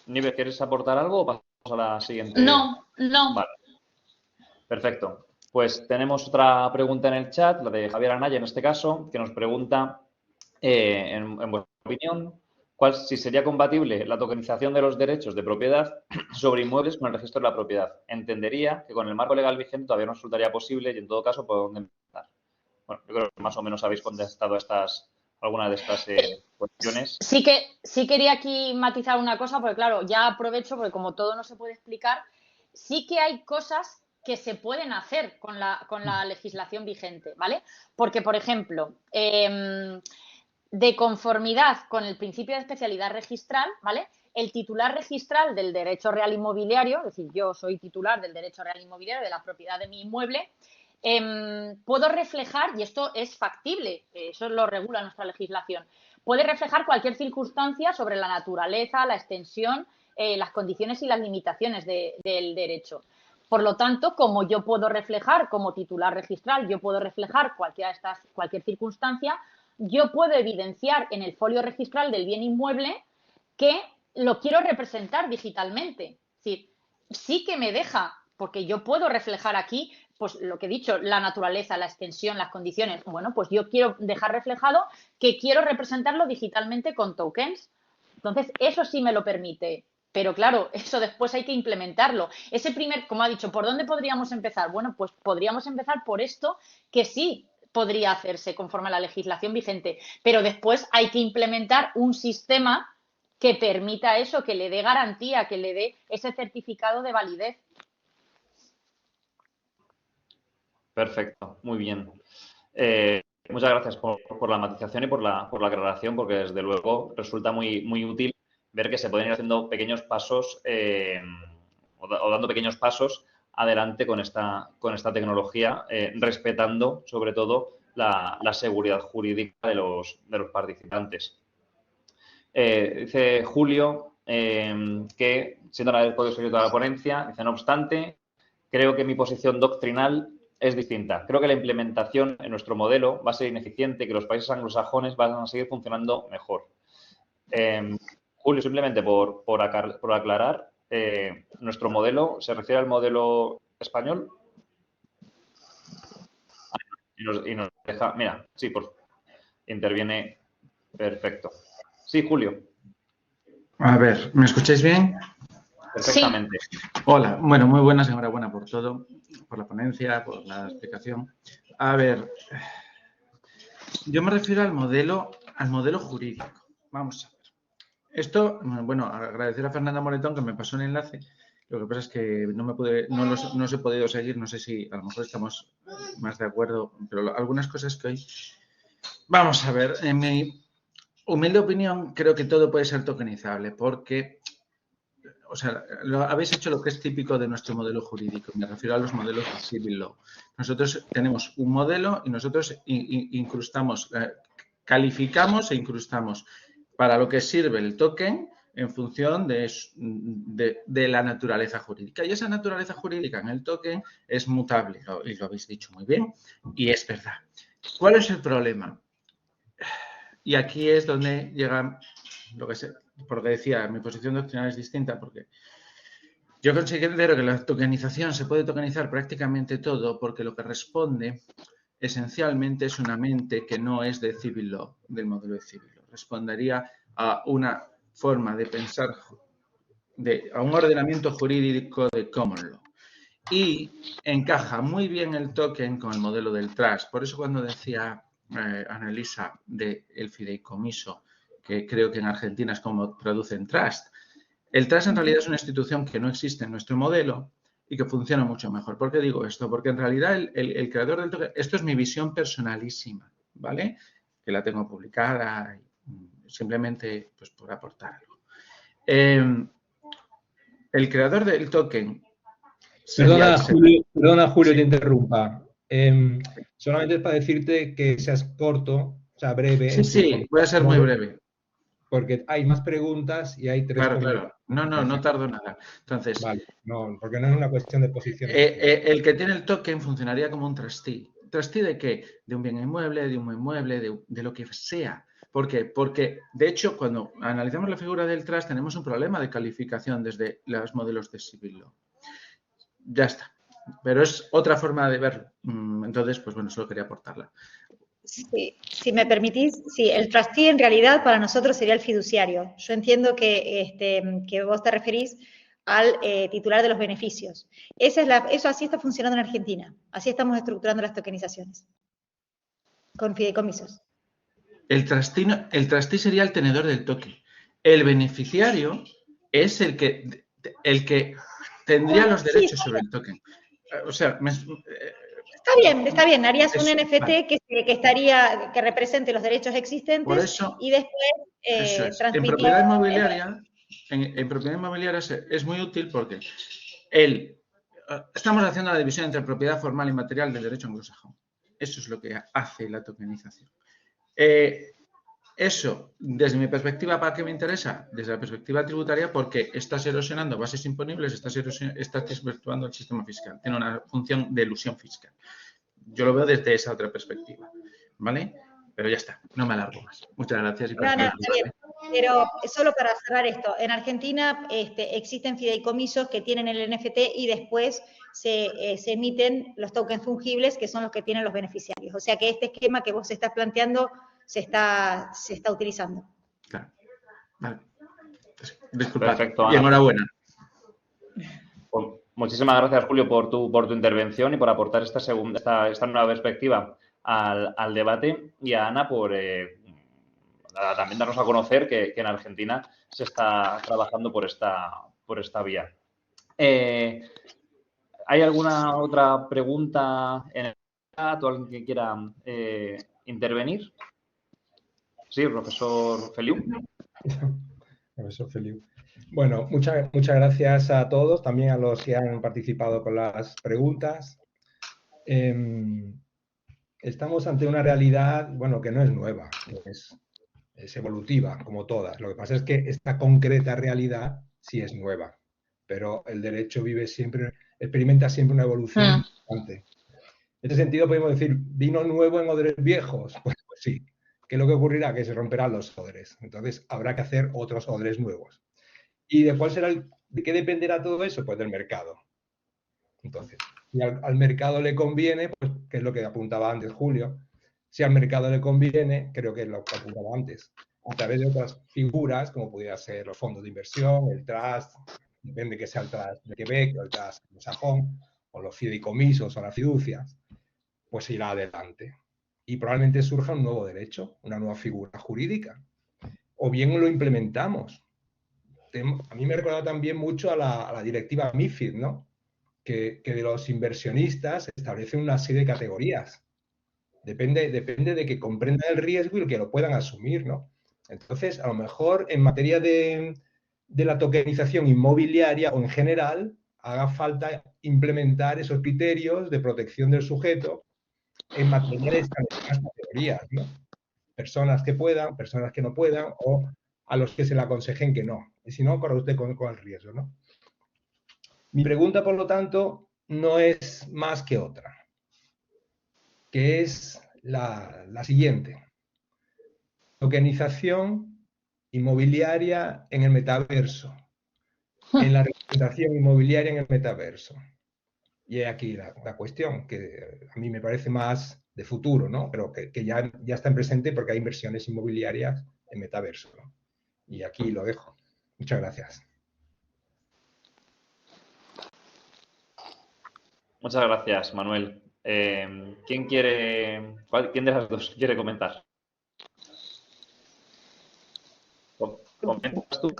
[SPEAKER 1] Nieves, ¿quieres aportar algo o pasamos a la siguiente?
[SPEAKER 2] No.
[SPEAKER 1] Vale. Perfecto. Pues tenemos otra pregunta en el chat, la de Javier Anaya en este caso, que nos pregunta, en vuestra opinión, si sería compatible la tokenización de los derechos de propiedad sobre inmuebles con el registro de la propiedad. Entendería que con el marco legal vigente todavía no resultaría posible y en todo caso, ¿por dónde empezar? Bueno, yo creo que más o menos habéis contestado alguna de estas cuestiones.
[SPEAKER 2] Sí quería aquí matizar una cosa, porque claro, ya aprovecho, porque como todo no se puede explicar, sí que hay cosas que se pueden hacer con la legislación vigente, ¿vale? Porque, por ejemplo, de conformidad con el principio de especialidad registral, ¿vale? El titular registral del derecho real inmobiliario, es decir, yo soy titular del derecho real inmobiliario, de la propiedad de mi inmueble, puedo reflejar, y esto es factible, eso lo regula nuestra legislación, puede reflejar cualquier circunstancia sobre la naturaleza, la extensión, las condiciones y las limitaciones del derecho. Por lo tanto, como yo puedo reflejar como titular registral, yo puedo reflejar cualquier circunstancia, yo puedo evidenciar en el folio registral del bien inmueble que lo quiero representar digitalmente. Es decir, sí que me deja, porque yo puedo reflejar aquí, pues lo que he dicho, la naturaleza, la extensión, las condiciones. Bueno, pues yo quiero dejar reflejado que quiero representarlo digitalmente con tokens. Entonces, eso sí me lo permite. Pero claro, eso después hay que implementarlo. Como ha dicho, ¿por dónde podríamos empezar? Bueno, pues podríamos empezar por esto que sí podría hacerse conforme a la legislación vigente, pero después hay que implementar un sistema que permita eso, que le dé garantía, que le dé ese certificado de validez.
[SPEAKER 1] Perfecto, muy bien. Muchas gracias por la matización y por la aclaración, porque desde luego resulta muy útil ver que se pueden ir haciendo pequeños pasos o dando pequeños pasos adelante con esta tecnología, respetando sobre todo la seguridad jurídica de los participantes. Dice Julio que, siendo la del Código Secreto de la ponencia, dice, no obstante, creo que mi posición doctrinal es distinta. Creo que la implementación en nuestro modelo va a ser ineficiente y que los países anglosajones van a seguir funcionando mejor. Julio, simplemente por aclarar, ¿nuestro modelo se refiere al modelo español? Y nos deja, mira, sí, interviene, perfecto. Sí, Julio.
[SPEAKER 4] A ver, ¿me escucháis bien?
[SPEAKER 1] Perfectamente.
[SPEAKER 2] Sí.
[SPEAKER 4] Hola, bueno, muy buenas, enhorabuena por todo, por la ponencia, por la explicación. A ver, yo me refiero al modelo jurídico. Vamos a ver. Esto, bueno, agradecer a Fernanda Moretón que me pasó el enlace. Lo que pasa es que no os he podido seguir, no sé si a lo mejor estamos más de acuerdo, pero algunas cosas que hoy... Vamos a ver, en mi humilde opinión, creo que todo puede ser tokenizable porque, o sea, habéis hecho lo que es típico de nuestro modelo jurídico. Me refiero a los modelos de Civil Law. Nosotros tenemos un modelo y nosotros incrustamos, calificamos e incrustamos para lo que sirve el token en función de la naturaleza jurídica. Y esa naturaleza jurídica en el token es mutable, y lo habéis dicho muy bien, y es verdad. ¿Cuál es el problema? Y aquí es donde llega lo que sé, porque decía, mi posición doctrinal es distinta, porque yo considero que la tokenización se puede tokenizar prácticamente todo, porque lo que responde esencialmente es una mente que no es de Civil Law, del modelo de Civil Law. Respondería a una forma de pensar, a un ordenamiento jurídico de Common Law. Y encaja muy bien el token con el modelo del trust. Por eso cuando decía Annalisa del fideicomiso, que creo que en Argentina es como producen trust, el trust en realidad es una institución que no existe en nuestro modelo y que funciona mucho mejor. ¿Por qué digo esto? Porque en realidad el creador del token, esto es mi visión personalísima, ¿vale? Que la tengo publicada, simplemente pues por aportar algo. El creador del token...
[SPEAKER 5] Perdona, Julio, te interrumpa. Solamente para decirte que seas corto, o sea, breve.
[SPEAKER 4] Sí, voy a ser muy breve.
[SPEAKER 5] Porque hay más preguntas y hay tres.
[SPEAKER 4] Claro. No tardo nada. Entonces,
[SPEAKER 5] vale, no, porque no es una cuestión de posición.
[SPEAKER 4] El que tiene el token funcionaría como un trustee. ¿Trustee de qué? De un bien inmueble, de un inmueble, de lo que sea. ¿Por qué? Porque, de hecho, cuando analizamos la figura del trust, tenemos un problema de calificación desde los modelos de Civil Law. Ya está. Pero es otra forma de verlo. Entonces, pues bueno, solo quería aportarla.
[SPEAKER 3] Sí, si me permitís, sí, el trustee en realidad para nosotros sería el fiduciario. Yo entiendo que vos te referís al titular de los beneficios. Eso así está funcionando en Argentina. Así estamos estructurando las tokenizaciones. Con fideicomisos.
[SPEAKER 4] El trustee sería el tenedor del token. El beneficiario es el que tendría los derechos sobre el token. O sea,
[SPEAKER 3] Está bien. Harías un NFT que represente los derechos existentes.
[SPEAKER 4] Por eso,
[SPEAKER 3] y después
[SPEAKER 4] en propiedad inmobiliaria, es muy útil porque estamos haciendo la división entre propiedad formal y material del derecho anglosajón. Eso es lo que hace la tokenización. Eso, desde mi perspectiva, ¿para qué me interesa? Desde la perspectiva tributaria, porque estás erosionando bases imponibles, estás desvirtuando el sistema fiscal. Tiene una función de elusión fiscal. Yo lo veo desde esa otra perspectiva, ¿vale? Pero ya está, no me alargo más. Muchas gracias.
[SPEAKER 3] No, está bien. Pero solo para cerrar esto, en Argentina existen fideicomisos que tienen el NFT y después se emiten los tokens fungibles, que son los que tienen los beneficiarios. O sea que este esquema que vos estás planteando se está utilizando.
[SPEAKER 4] Claro. Vale. Disculpa.
[SPEAKER 1] Perfecto,
[SPEAKER 4] y
[SPEAKER 1] Ana.
[SPEAKER 4] enhorabuena.
[SPEAKER 1] Pues muchísimas gracias, Julio, por tu intervención y por aportar esta nueva perspectiva al debate, y a Ana por también darnos a conocer que en Argentina se está trabajando por esta vía. ¿Hay alguna otra pregunta en el chat o alguien que quiera intervenir? Sí, profesor Feliu.
[SPEAKER 5] Profesor Feliu. Bueno, muchas gracias a todos, también a los que han participado con las preguntas. Estamos ante una realidad, bueno, que no es nueva, es evolutiva, como todas. Lo que pasa es que esta concreta realidad sí es nueva, pero el derecho experimenta siempre una evolución constante. En este sentido podemos decir, ¿vino nuevo en odres viejos? Pues sí. ¿Qué es lo que ocurrirá? Que se romperán los odres. Entonces habrá que hacer otros odres nuevos. ¿Y de qué dependerá todo eso? Pues del mercado. Entonces, si al mercado le conviene, pues, que es lo que apuntaba antes Julio, si al mercado le conviene, creo que es lo que apuntaba antes, a través de otras figuras, como pudiera ser los fondos de inversión, el trust, depende que sea el trust de Quebec o el trust anglosajón, o los fideicomisos o las fiducias, pues irá adelante. Y probablemente surja un nuevo derecho, una nueva figura jurídica. O bien lo implementamos. A mí me ha recordado también mucho a la directiva MiFID, ¿no? Que de los inversionistas establece una serie de categorías. Depende de que comprendan el riesgo y que lo puedan asumir, ¿no? Entonces, a lo mejor en materia de la tokenización inmobiliaria o en general, haga falta implementar esos criterios de protección del sujeto en materia de establecer las categorías, ¿no? Personas que puedan, personas que no puedan, o a los que se le aconsejen que no. Y si no, corre usted con el riesgo, ¿no? Mi pregunta, por lo tanto, no es más que otra, que es la siguiente. Tokenización inmobiliaria en el metaverso. En la representación inmobiliaria en el metaverso. Y aquí la cuestión, que a mí me parece más de futuro, ¿no? Pero que ya está en presente porque hay inversiones inmobiliarias en metaverso, ¿no? Y aquí lo dejo. Muchas gracias.
[SPEAKER 1] Muchas gracias, Manuel. ¿Quién de las dos quiere comentar? ¿Comentas tú?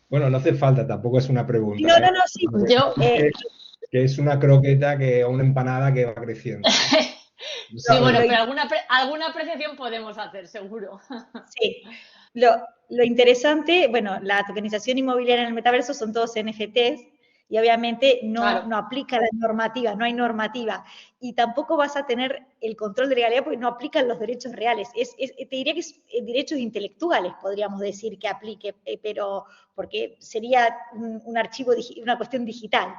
[SPEAKER 5] Bueno, no hace falta, tampoco es una pregunta.
[SPEAKER 3] No, sí.
[SPEAKER 2] Yo,
[SPEAKER 5] que es una croqueta o una empanada que va creciendo.
[SPEAKER 2] Sí, bueno, pero alguna apreciación podemos hacer, seguro.
[SPEAKER 3] Sí. Lo interesante, bueno, la tokenización inmobiliaria en el metaverso son todos NFTs y obviamente no aplica la normativa, no hay normativa. Y tampoco vas a tener el control de legalidad porque no aplican los derechos reales. Te diría que es derechos intelectuales, podríamos decir, que aplique, pero porque sería un archivo, una cuestión digital.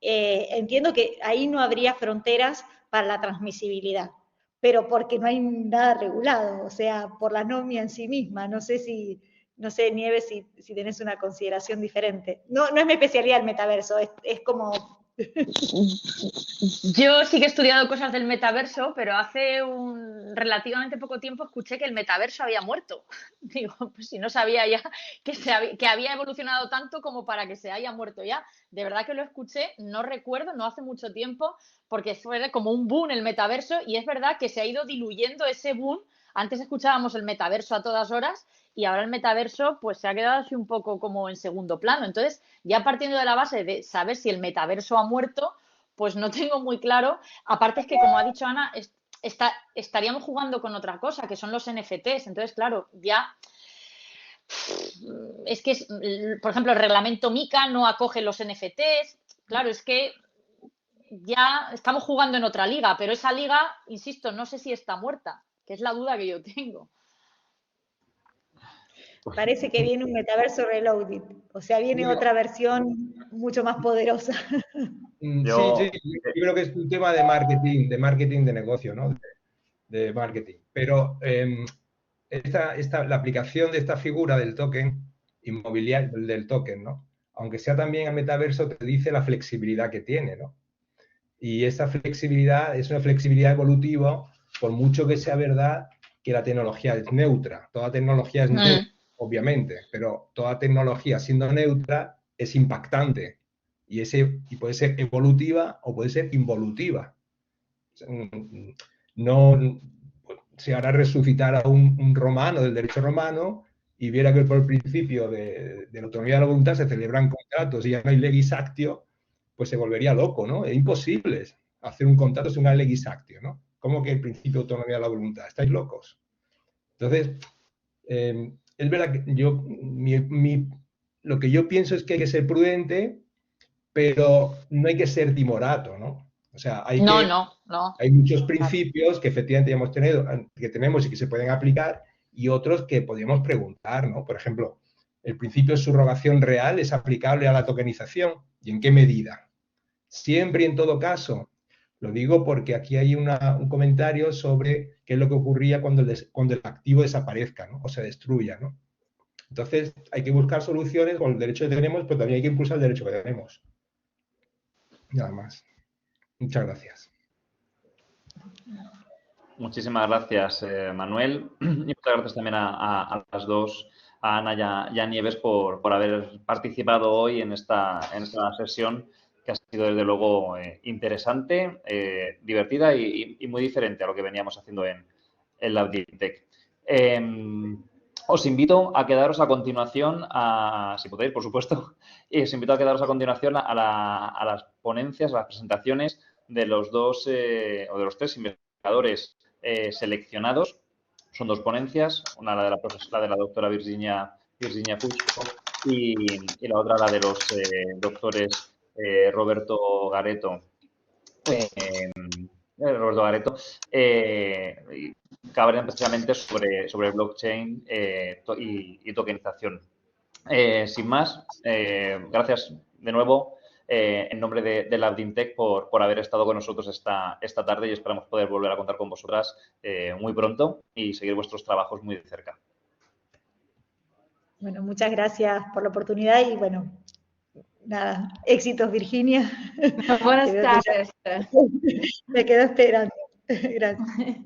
[SPEAKER 3] Entiendo que ahí no habría fronteras para la transmisibilidad, pero porque no hay nada regulado, o sea, por la norma en sí misma. No sé, Nieves, si tenés una consideración diferente. No es mi especialidad el metaverso, es como...
[SPEAKER 2] Yo sí que he estudiado cosas del metaverso, pero hace relativamente poco tiempo escuché que el metaverso había muerto. Digo, pues si no sabía ya que había evolucionado tanto como para que se haya muerto ya. De verdad que lo escuché, no recuerdo, no hace mucho tiempo, porque fue como un boom el metaverso, y es verdad que se ha ido diluyendo ese boom. Antes escuchábamos el metaverso a todas horas y ahora el metaverso pues se ha quedado así un poco como en segundo plano. Entonces, ya partiendo de la base de saber si el metaverso ha muerto, pues no tengo muy claro. Aparte es que, como ha dicho Ana, estaríamos jugando con otra cosa, que son los NFTs. Entonces, claro, ya es que, por ejemplo, el reglamento MiCA no acoge los NFTs. Claro, es que ya estamos jugando en otra liga, pero esa liga, insisto, no sé si está muerta, que es la duda que yo tengo.
[SPEAKER 3] Parece que viene un metaverso reloaded, o sea, viene otra versión mucho más poderosa.
[SPEAKER 5] Sí,
[SPEAKER 1] Yo-
[SPEAKER 5] yo creo que es un tema de marketing de negocio, ¿no? De marketing. Pero la aplicación de esta figura del token inmobiliario, del token, ¿no? Aunque sea también el metaverso, te dice la flexibilidad que tiene, ¿no? Y esa flexibilidad es una flexibilidad evolutiva, por mucho que sea verdad que la tecnología es neutra. Toda tecnología es neutra, obviamente, pero toda tecnología siendo neutra es impactante y puede ser evolutiva o puede ser involutiva. No, si ahora resucitara un romano del derecho romano y viera que por el principio de la autonomía de la voluntad se celebran contratos y ya no hay legis actio, pues se volvería loco, ¿no? Es imposible hacer un contrato sin una legis actio, ¿no? ¿Cómo que el principio de autonomía de la voluntad? ¿Estáis locos? Entonces, es verdad que lo que yo pienso es que hay que ser prudente, pero no hay que ser timorato, ¿no? O sea, hay muchos principios que efectivamente que tenemos y que se pueden aplicar y otros que podríamos preguntar, ¿no? Por ejemplo, ¿el principio de subrogación real es aplicable a la tokenización? ¿Y en qué medida? Siempre y en todo caso. Lo digo porque aquí hay un comentario sobre qué es lo que ocurría cuando el activo desaparezca, ¿no? O se destruya, ¿no? Entonces, hay que buscar soluciones con el derecho que tenemos, pero también hay que impulsar el derecho que tenemos. Nada más. Muchas gracias.
[SPEAKER 1] Muchísimas gracias, Manuel. Y muchas gracias también a las dos, a Ana y a Nieves, por haber participado hoy en esta sesión, que ha sido desde luego interesante, divertida y muy diferente a lo que veníamos haciendo en LabDinTech. Os invito a quedaros a continuación, si podéis, por supuesto, os invito a quedaros a continuación a las ponencias, a las presentaciones de los dos o de los tres investigadores seleccionados. Son dos ponencias, una la de la doctora Virginia Fusco y la otra la de los doctores Roberto Gareto que hablan precisamente sobre blockchain y tokenización. Sin más, gracias de nuevo en nombre de LabDinTech por haber estado con nosotros esta tarde y esperamos poder volver a contar con vosotras muy pronto y seguir vuestros trabajos muy de cerca.
[SPEAKER 3] Bueno, muchas gracias por la oportunidad y bueno, nada, éxitos Virginia.
[SPEAKER 6] Buenas tardes.
[SPEAKER 3] Me quedo esperando. Grazie.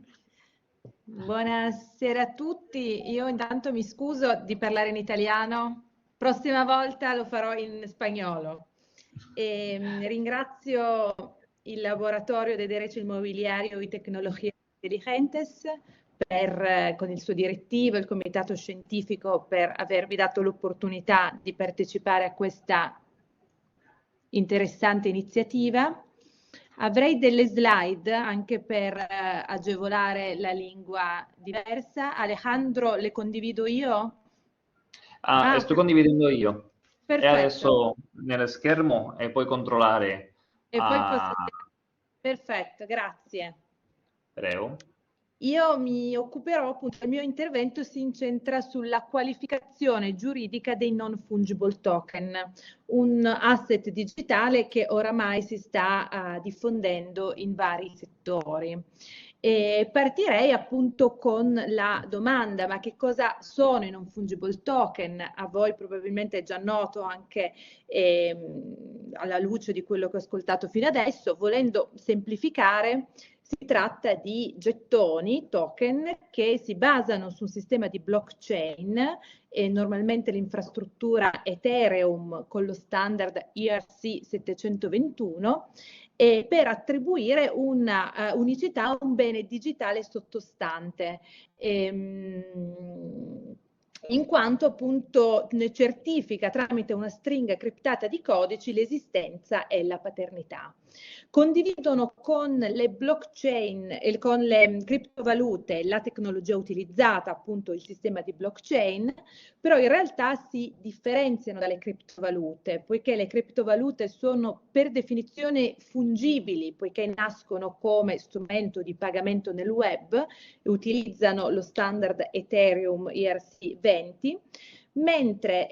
[SPEAKER 6] Buonasera a tutti, io intanto mi scuso di parlare in italiano, prossima volta lo farò in spagnolo. Ringrazio il Laboratorio de Derecho Inmobiliario y Tecnologías Inteligentes con il suo direttivo, il comitato scientifico, per avervi dato l'opportunità di partecipare a questa interessante iniziativa. Avrei delle slide anche per agevolare la lingua diversa. Alejandro, le condivido io?
[SPEAKER 1] Sto condividendo io.
[SPEAKER 6] Perfetto.
[SPEAKER 1] E adesso nello schermo e puoi controllare.
[SPEAKER 6] E poi posso... Perfetto, grazie.
[SPEAKER 1] Prego.
[SPEAKER 6] Io mi occuperò, appunto, il mio intervento si incentra sulla qualificazione giuridica dei non-fungible token, un asset digitale che oramai si sta diffondendo in vari settori. E partirei appunto con la domanda: ma che cosa sono i non-fungible token? A voi probabilmente è già noto anche alla luce di quello che ho ascoltato fino adesso. Volendo semplificare, si tratta di gettoni, token, che si basano su un sistema di blockchain e normalmente l'infrastruttura Ethereum con lo standard ERC 721 per attribuire una unicità a un bene digitale sottostante. In quanto appunto ne certifica tramite una stringa criptata di codici l'esistenza e la paternità. Condividono con le blockchain e con le criptovalute la tecnologia utilizzata, appunto il sistema di blockchain, però in realtà si differenziano dalle criptovalute, poiché le criptovalute sono per definizione fungibili, poiché nascono come strumento di pagamento nel web e utilizzano lo standard Ethereum ERC20, mentre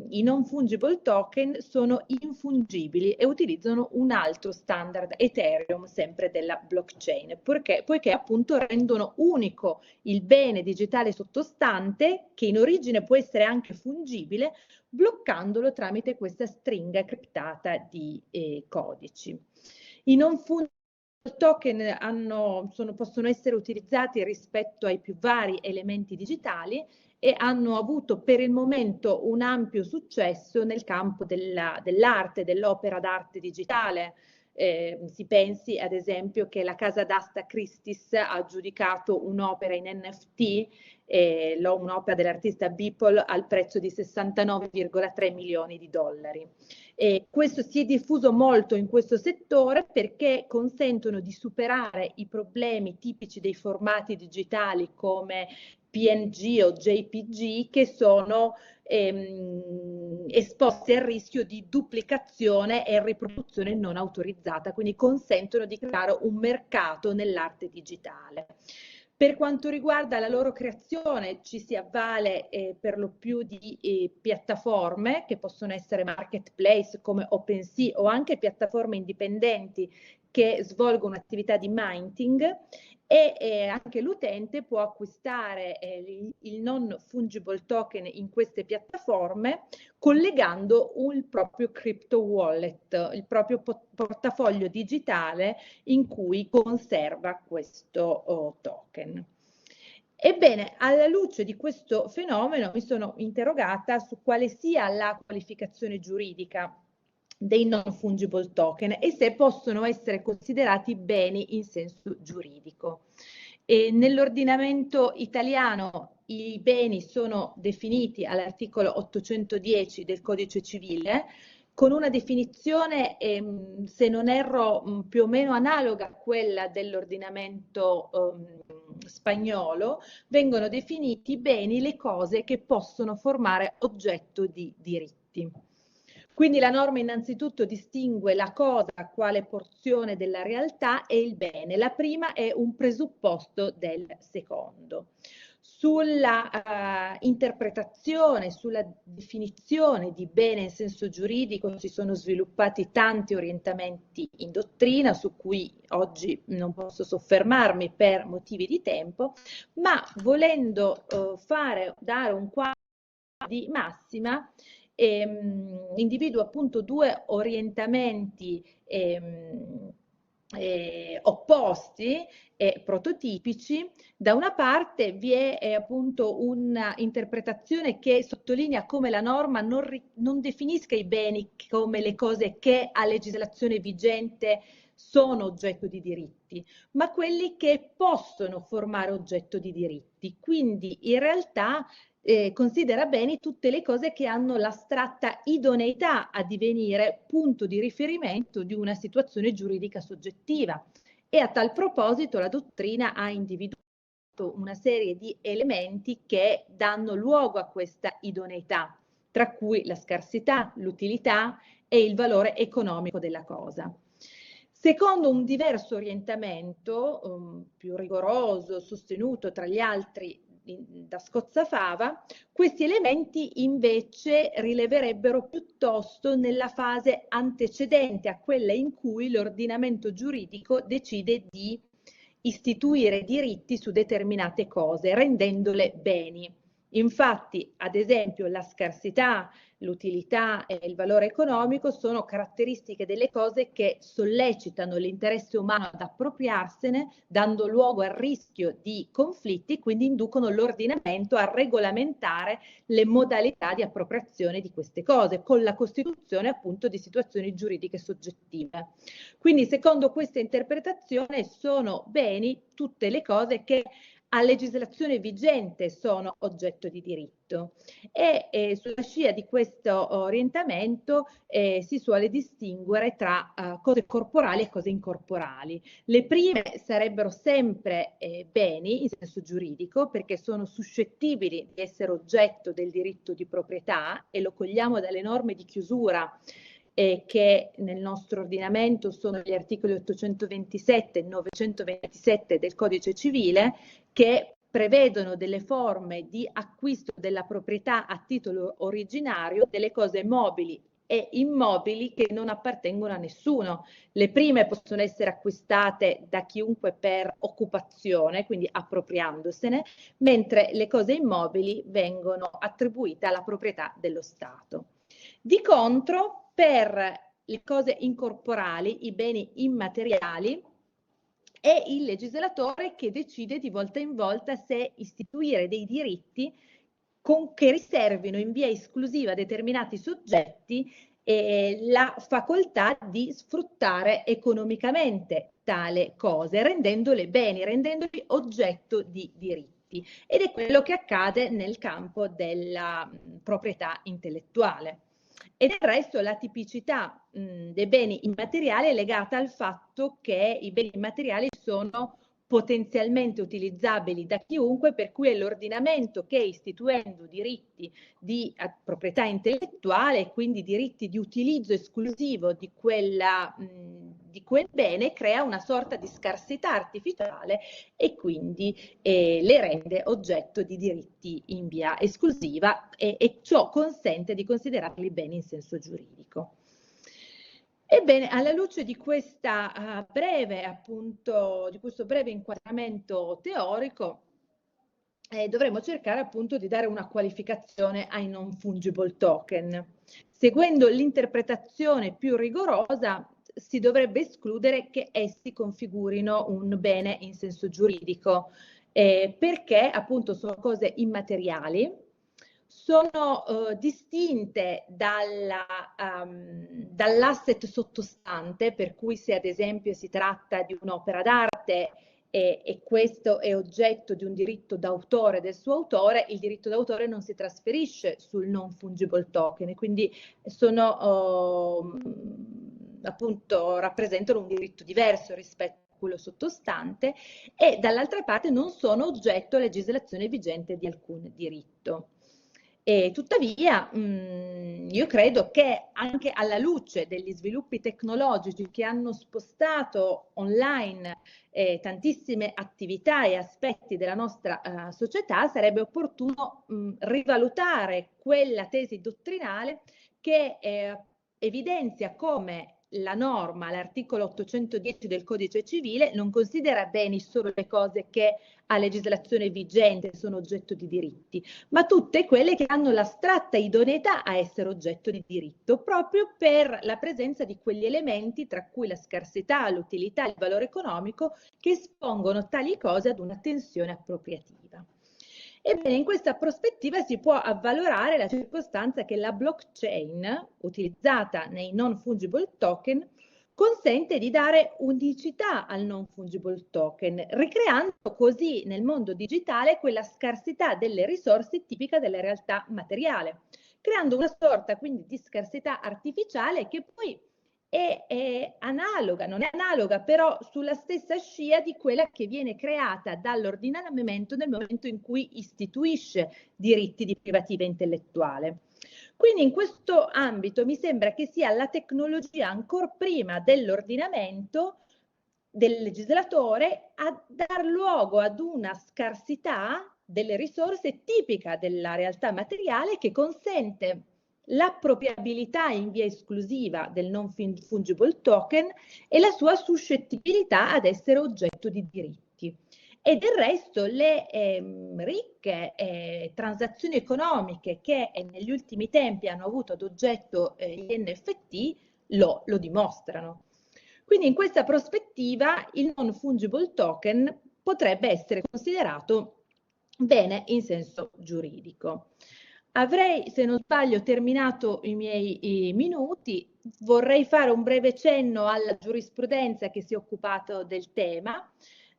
[SPEAKER 6] i non fungible token sono infungibili e utilizzano un altro standard Ethereum sempre della blockchain, poiché appunto rendono unico il bene digitale sottostante, che in origine può essere anche fungibile, bloccandolo tramite questa stringa criptata di codici. I non fungible token possono essere utilizzati rispetto ai più vari elementi digitali e hanno avuto per il momento un ampio successo nel campo dell'arte, dell'opera d'arte digitale. Si pensi ad esempio che la casa d'asta Christie's ha aggiudicato un'opera in NFT, un'opera dell'artista Beeple al prezzo di 69,3 milioni di dollari. Questo si è diffuso molto in questo settore perché consentono di superare i problemi tipici dei formati digitali come PNG o JPG, che sono esposti al rischio di duplicazione e riproduzione non autorizzata, quindi consentono di creare un mercato nell'arte digitale. Per quanto riguarda la loro creazione, ci si avvale per lo più di piattaforme che possono essere marketplace come OpenSea o anche piattaforme indipendenti che svolgono attività di minting, e anche l'utente può acquistare il non fungible token in queste piattaforme collegando il proprio crypto wallet, il proprio portafoglio digitale in cui conserva questo token. Ebbene, alla luce di questo fenomeno mi sono interrogata su quale sia la qualificazione giuridica dei non fungible token e se possono essere considerati beni in senso giuridico. Nell'ordinamento italiano i beni sono definiti all'articolo 810 del Codice Civile, con una definizione, se non erro, più o meno analoga a quella dell'ordinamento spagnolo. Vengono definiti beni le cose che possono formare oggetto di diritti. Quindi la norma innanzitutto distingue la cosa quale porzione della realtà e il bene. La prima è un presupposto del secondo. Sulla interpretazione, sulla definizione di bene in senso giuridico si sono sviluppati tanti orientamenti in dottrina su cui oggi non posso soffermarmi per motivi di tempo, ma volendo dare un quadro di massima, individuo appunto due orientamenti opposti e prototipici. Da una parte vi è appunto una interpretazione che sottolinea come la norma non definisca i beni come le cose che a legislazione vigente sono oggetto di diritti, ma quelli che possono formare oggetto di diritti. Quindi in realtà considera bene tutte le cose che hanno l'astratta idoneità a divenire punto di riferimento di una situazione giuridica soggettiva, e a tal proposito la dottrina ha individuato una serie di elementi che danno luogo a questa idoneità, tra cui la scarsità, l'utilità e il valore economico della cosa. Secondo un diverso orientamento, più rigoroso, sostenuto tra gli altri da Scozzafava, questi elementi invece rileverebbero piuttosto nella fase antecedente a quella in cui l'ordinamento giuridico decide di istituire diritti su determinate cose, rendendole beni. Infatti, ad esempio, la scarsità, l'utilità e il valore economico sono caratteristiche delle cose che sollecitano l'interesse umano ad appropriarsene, dando luogo al rischio di conflitti, quindi inducono l'ordinamento a regolamentare le modalità di appropriazione di queste cose, con la costituzione appunto di situazioni giuridiche soggettive. Quindi, secondo questa interpretazione, sono beni tutte le cose che a legislazione vigente sono oggetto di diritto e sulla scia di questo orientamento si suole distinguere tra cose corporali e cose incorporali. Le prime sarebbero sempre beni in senso giuridico perché sono suscettibili di essere oggetto del diritto di proprietà e lo cogliamo dalle norme di chiusura che nel nostro ordinamento sono gli articoli 827 e 927 del Codice Civile, che prevedono delle forme di acquisto della proprietà a titolo originario delle cose mobili e immobili che non appartengono a nessuno. Le prime possono essere acquistate da chiunque per occupazione, quindi appropriandosene, mentre le cose immobili vengono attribuite alla proprietà dello Stato. Di contro, per le cose incorporali, i beni immateriali, è il legislatore che decide di volta in volta se istituire dei diritti che riservino in via esclusiva a determinati soggetti la facoltà di sfruttare economicamente tale cose, rendendole beni, rendendoli oggetto di diritti. Ed è quello che accade nel campo della proprietà intellettuale. E del resto la tipicità dei beni immateriali è legata al fatto che i beni immateriali sono potenzialmente utilizzabili da chiunque, per cui è l'ordinamento che, istituendo diritti di proprietà intellettuale e quindi diritti di utilizzo esclusivo di quel bene, crea una sorta di scarsità artificiale e quindi le rende oggetto di diritti in via esclusiva e ciò consente di considerarli beni in senso giuridico. Ebbene, alla luce di questa di questo breve inquadramento teorico, dovremo cercare appunto di dare una qualificazione ai non fungible token. Seguendo l'interpretazione più rigorosa, si dovrebbe escludere che essi configurino un bene in senso giuridico, perché appunto sono cose immateriali, sono distinte dall'asset sottostante, per cui se ad esempio si tratta di un'opera d'arte e questo è oggetto di un diritto d'autore del suo autore, il diritto d'autore non si trasferisce sul non fungible token, e quindi appunto rappresentano un diritto diverso rispetto a quello sottostante, e dall'altra parte non sono oggetto a legislazione vigente di alcun diritto. E tuttavia io credo che anche alla luce degli sviluppi tecnologici che hanno spostato online tantissime attività e aspetti della nostra società, sarebbe opportuno rivalutare quella tesi dottrinale che evidenzia come la norma, l'articolo 810 del Codice Civile, non considera beni solo le cose che a legislazione vigente sono oggetto di diritti, ma tutte quelle che hanno l'astratta idoneità a essere oggetto di diritto, proprio per la presenza di quegli elementi, tra cui la scarsità, l'utilità e il valore economico, che espongono tali cose ad una tensione appropriativa. Ebbene, in questa prospettiva si può avvalorare la circostanza che la blockchain, utilizzata nei non fungible token, consente di dare unicità al non fungible token, ricreando così nel mondo digitale quella scarsità delle risorse tipica della realtà materiale, creando una sorta quindi di scarsità artificiale che poi è analoga, non è analoga, però sulla stessa scia di quella che viene creata dall'ordinamento nel momento in cui istituisce diritti di privativa intellettuale. Quindi in questo ambito mi sembra che sia la tecnologia ancor prima dell'ordinamento del legislatore a dar luogo ad una scarsità delle risorse tipica della realtà materiale che consente l'appropriabilità in via esclusiva del non fungible token e la sua suscettibilità ad essere oggetto di diritti. E del resto le ricche transazioni economiche che negli ultimi tempi hanno avuto ad oggetto gli NFT lo dimostrano. Quindi in questa prospettiva il non fungible token potrebbe essere considerato bene in senso giuridico. Avrei, se non sbaglio, terminato i miei minuti. Vorrei fare un breve cenno alla giurisprudenza che si è occupato del tema.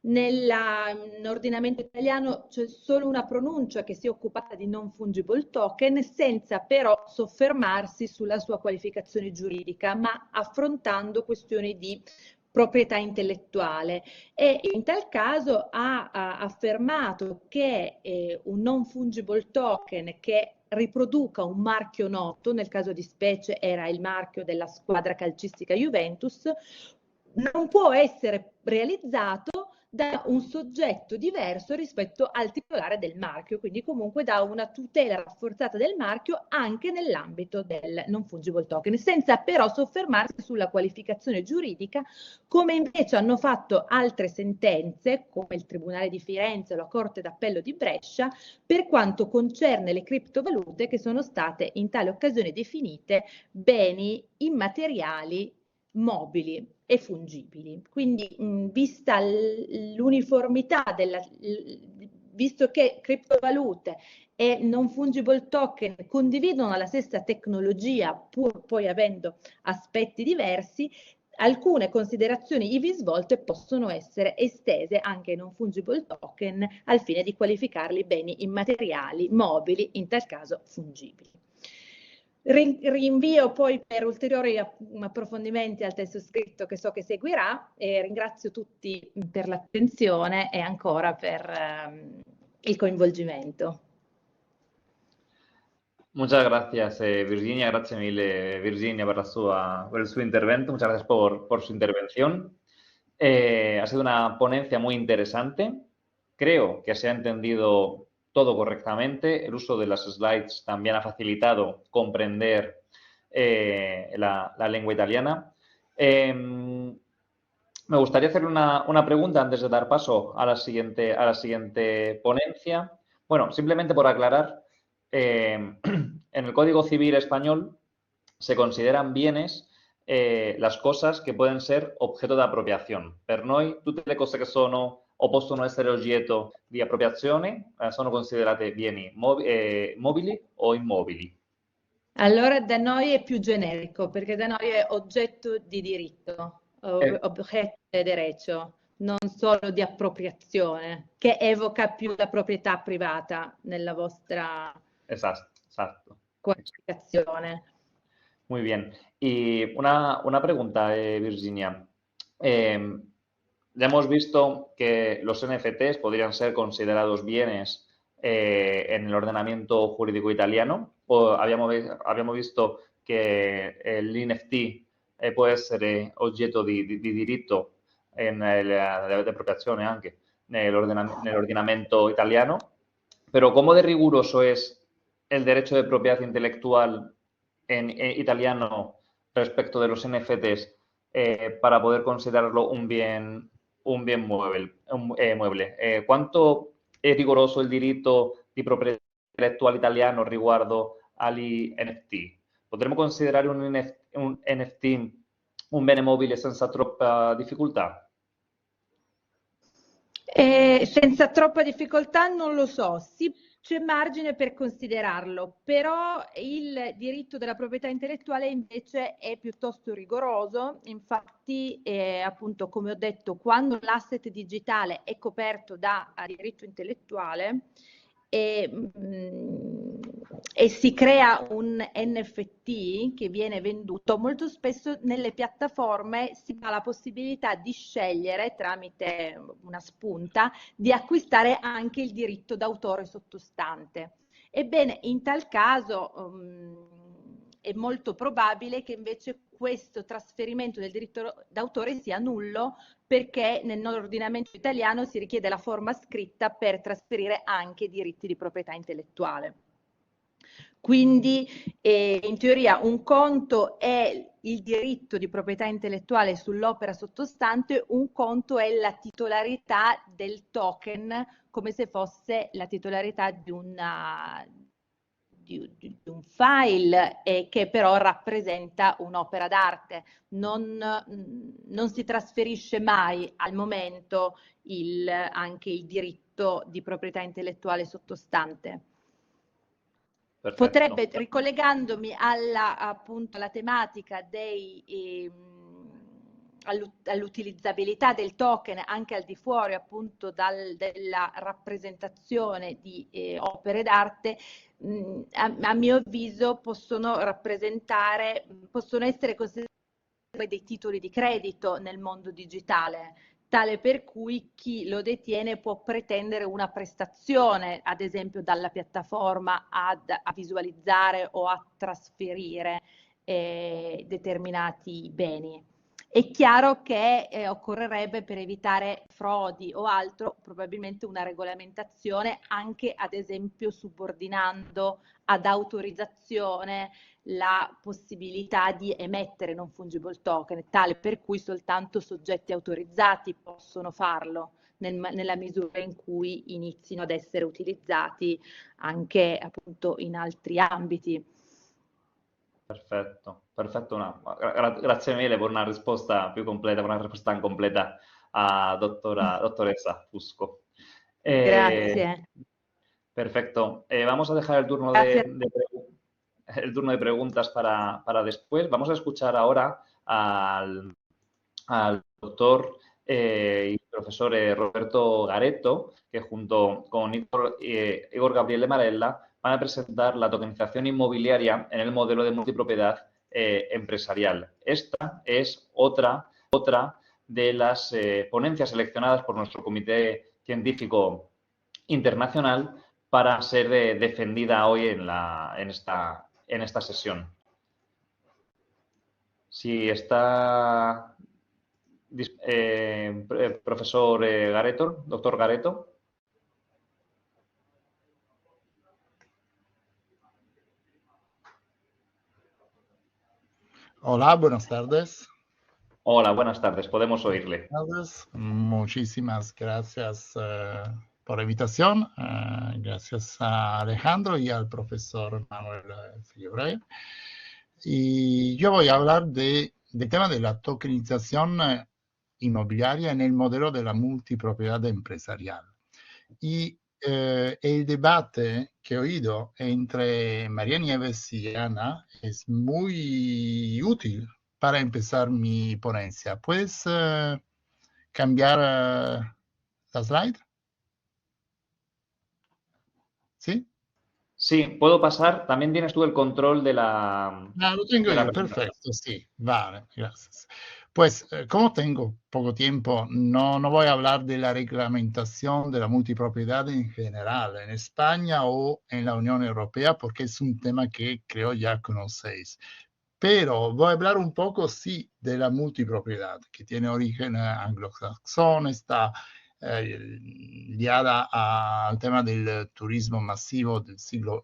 [SPEAKER 6] Nell'ordinamento italiano c'è solo una pronuncia che si è occupata di non fungible token, senza però soffermarsi sulla sua qualificazione giuridica, ma affrontando questioni di proprietà intellettuale, e in tal caso ha affermato che un non fungible token che riproduca un marchio noto, nel caso di specie era il marchio della squadra calcistica Juventus, non può essere realizzato da un soggetto diverso rispetto al titolare del marchio, quindi comunque da una tutela rafforzata del marchio anche nell'ambito del non fungible token, senza però soffermarsi sulla qualificazione giuridica, come invece hanno fatto altre sentenze, come il Tribunale di Firenze o la Corte d'Appello di Brescia, per quanto concerne le criptovalute, che sono state in tale occasione definite beni immateriali mobili e fungibili. Quindi vista l'uniformità visto che criptovalute e non fungible token condividono la stessa tecnologia, pur poi avendo aspetti diversi, alcune considerazioni ivi svolte possono essere estese anche ai non fungible token al fine di qualificarli beni immateriali, mobili, in tal caso fungibili. Rinvio poi per ulteriori approfondimenti al testo scritto che so che seguirà, e ringrazio tutti per l'attenzione e ancora per il coinvolgimento.
[SPEAKER 1] Muchas gracias, Virginia. Gracias mille, Virginia, por el su intervento. Muchas gracias por su intervención. Ha sido una ponencia muy interesante. Creo que se ha entendido todo correctamente. El uso de las slides también ha facilitado comprender la lengua italiana. Me gustaría hacerle una pregunta antes de dar paso a la siguiente ponencia. Bueno, simplemente por aclarar, en el Código Civil español se consideran bienes las cose che pueden ser oggetto di appropriazione. Per noi tutte le cose che sono o possono essere oggetto di appropriazione sono considerate beni mobili o immobili.
[SPEAKER 6] Allora da noi è più generico, perché da noi è oggetto di diritto, oggetto di derecho, non solo di appropriazione, che evoca più la proprietà privata nella vostra
[SPEAKER 1] Esatto.
[SPEAKER 6] qualificazione.
[SPEAKER 1] Muy bien. Y una pregunta, Virginia. Ya hemos visto que los NFTs podrían ser considerados bienes en el ordenamiento jurídico italiano. O habíamos visto que el NFT puede ser oggetto di diritto de appropriazione anche nell'ordinamento italiano. Pero ¿cómo de riguroso es el derecho de propiedad intelectual en italiano respecto de los NFTs para poter considerarlo un bien mueble? Quanto è rigoroso il diritto di proprietà intellettuale italiano riguardo agli NFT? Potremmo considerare un NFT un bene mobile senza troppa difficoltà?
[SPEAKER 6] Senza troppa difficoltà non lo so, c'è margine per considerarlo, però il diritto della proprietà intellettuale invece è piuttosto rigoroso. Infatti, appunto, come ho detto, quando l'asset digitale è coperto da diritto intellettuale e si crea un NFT che viene venduto, molto spesso nelle piattaforme si ha la possibilità di scegliere tramite una spunta di acquistare anche il diritto d'autore sottostante. Ebbene, in tal caso è molto probabile che invece questo trasferimento del diritto d'autore sia nullo, perché nell'ordinamento italiano si richiede la forma scritta per trasferire anche diritti di proprietà intellettuale. Quindi in teoria un conto è il diritto di proprietà intellettuale sull'opera sottostante, un conto è la titolarità del token, come se fosse la titolarità di un file che però rappresenta un'opera d'arte. Non si trasferisce mai al momento anche il diritto di proprietà intellettuale sottostante.
[SPEAKER 1] Perfetto.
[SPEAKER 6] Potrebbe, ricollegandomi alla tematica all'utilizzabilità del token anche al di fuori appunto della rappresentazione di opere d'arte, a mio avviso possono essere considerati dei titoli di credito nel mondo digitale, tale per cui chi lo detiene può pretendere una prestazione, ad esempio dalla piattaforma a visualizzare o a trasferire determinati beni. È chiaro che occorrerebbe, per evitare frodi o altro, probabilmente una regolamentazione anche, ad esempio, subordinando ad autorizzazione la possibilità di emettere non fungible token, tale per cui soltanto soggetti autorizzati possono farlo, nella misura in cui inizino ad essere utilizzati anche appunto in altri ambiti.
[SPEAKER 1] Perfetto, perfetto. Grazie mille per una risposta più completa, per una risposta completa a dottoressa Fusco.
[SPEAKER 6] Grazie.
[SPEAKER 1] Perfecto. Vamos a dejar el turno el turno de preguntas para después. Vamos a escuchar ahora al doctor y profesor Roberto Gareto, que junto con Igor Gabriele Marella van a presentar la tokenización inmobiliaria en el modelo de multipropiedad empresarial. Esta es otra de las ponencias seleccionadas por nuestro Comité Científico Internacional para ser defendida hoy en esta sesión. Si está profesor Gareto, doctor Gareto.
[SPEAKER 7] Hola, buenas tardes.
[SPEAKER 1] Hola, buenas tardes. Podemos oírle.
[SPEAKER 7] Buenas tardes. Muchísimas gracias por la invitación. Gracias a Alejandro y al profesor Manuel Figueroa. Y yo voy a hablar del tema de la tokenización inmobiliaria en el modelo de la multipropiedad empresarial. Y el debate que he oído entre María Nieves y Ana es muy útil para empezar mi ponencia. ¿Puedes cambiar la slide? ¿Sí?
[SPEAKER 1] Sí, puedo pasar. También tienes tú el control de la...
[SPEAKER 7] Lo tengo yo, perfecto, sí. Vale, gracias. Pues como tengo poco tiempo, no voy a hablar de la reglamentación de la multipropiedad en general, en España o en la Unión Europea, porque es un tema que creo ya conocéis. Pero voy a hablar un poco, sí, de la multipropiedad, que tiene origen anglosajón, está liada al tema del turismo masivo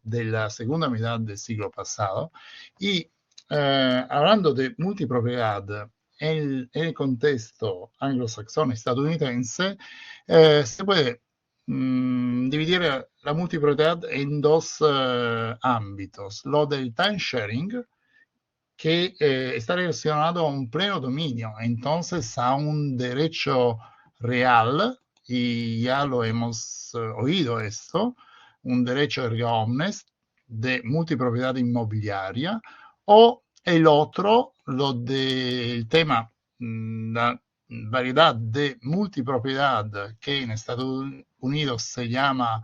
[SPEAKER 7] de la segunda mitad del siglo pasado. Y hablando de multipropiedad en el contexto anglosajón estadounidense, se puede dividir la multipropiedad en dos ámbitos. Lo del time sharing, que está relacionado a un pleno dominio, entonces a un derecho real, y ya lo hemos oído esto, un derecho erga omnes de multipropiedad inmobiliaria, o el otro, lo del tema, la variedad de multipropiedad que en Estados Unidos se llama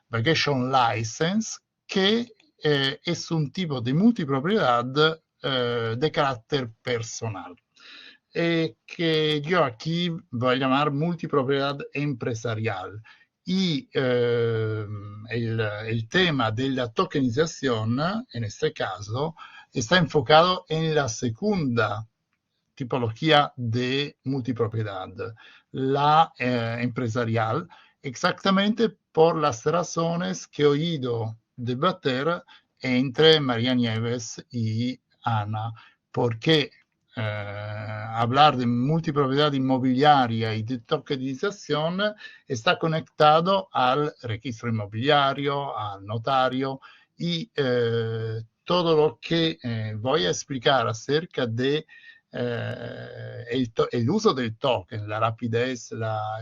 [SPEAKER 7] Vacation License, que es un tipo de multipropiedad de carácter personal, que yo aquí voy a llamar multipropiedad empresarial. Y el tema de la tokenización, en este caso, está enfocado en la segunda tipología de multipropiedad, la empresarial, exactamente por las razones que he oído debater entre María Nieves y Ana, porque hablar de multipropiedad inmobiliaria y de tokenización está conectado al registro inmobiliario, al notario, y todo lo que voy a explicar acerca de el uso del token, la rapidez, la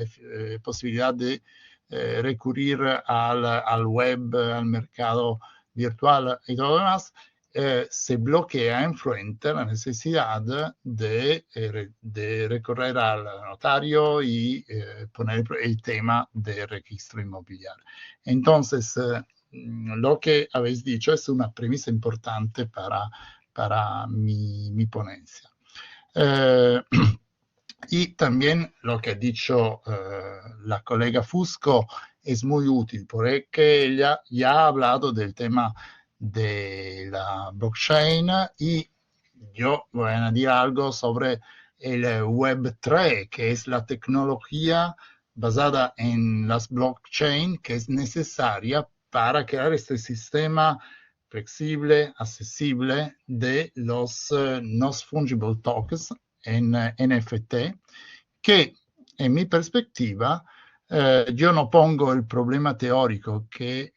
[SPEAKER 7] posibilidad de recurrir al web, al mercado virtual y todo lo demás, se bloquea enfrente la necesidad de recorrer al notario y poner el tema del registro inmobiliario. Entonces, lo que habéis dicho es una premisa importante para mi ponencia. Y también lo que ha dicho la colega Fusco es muy útil, porque ella ya ha hablado del tema de la blockchain y yo voy a añadir algo sobre el Web3, que es la tecnología basada en las blockchain que es necesaria para crear este sistema flexible, accesible de los non-fungible tokens en NFT, que en mi perspectiva yo no pongo el problema teórico que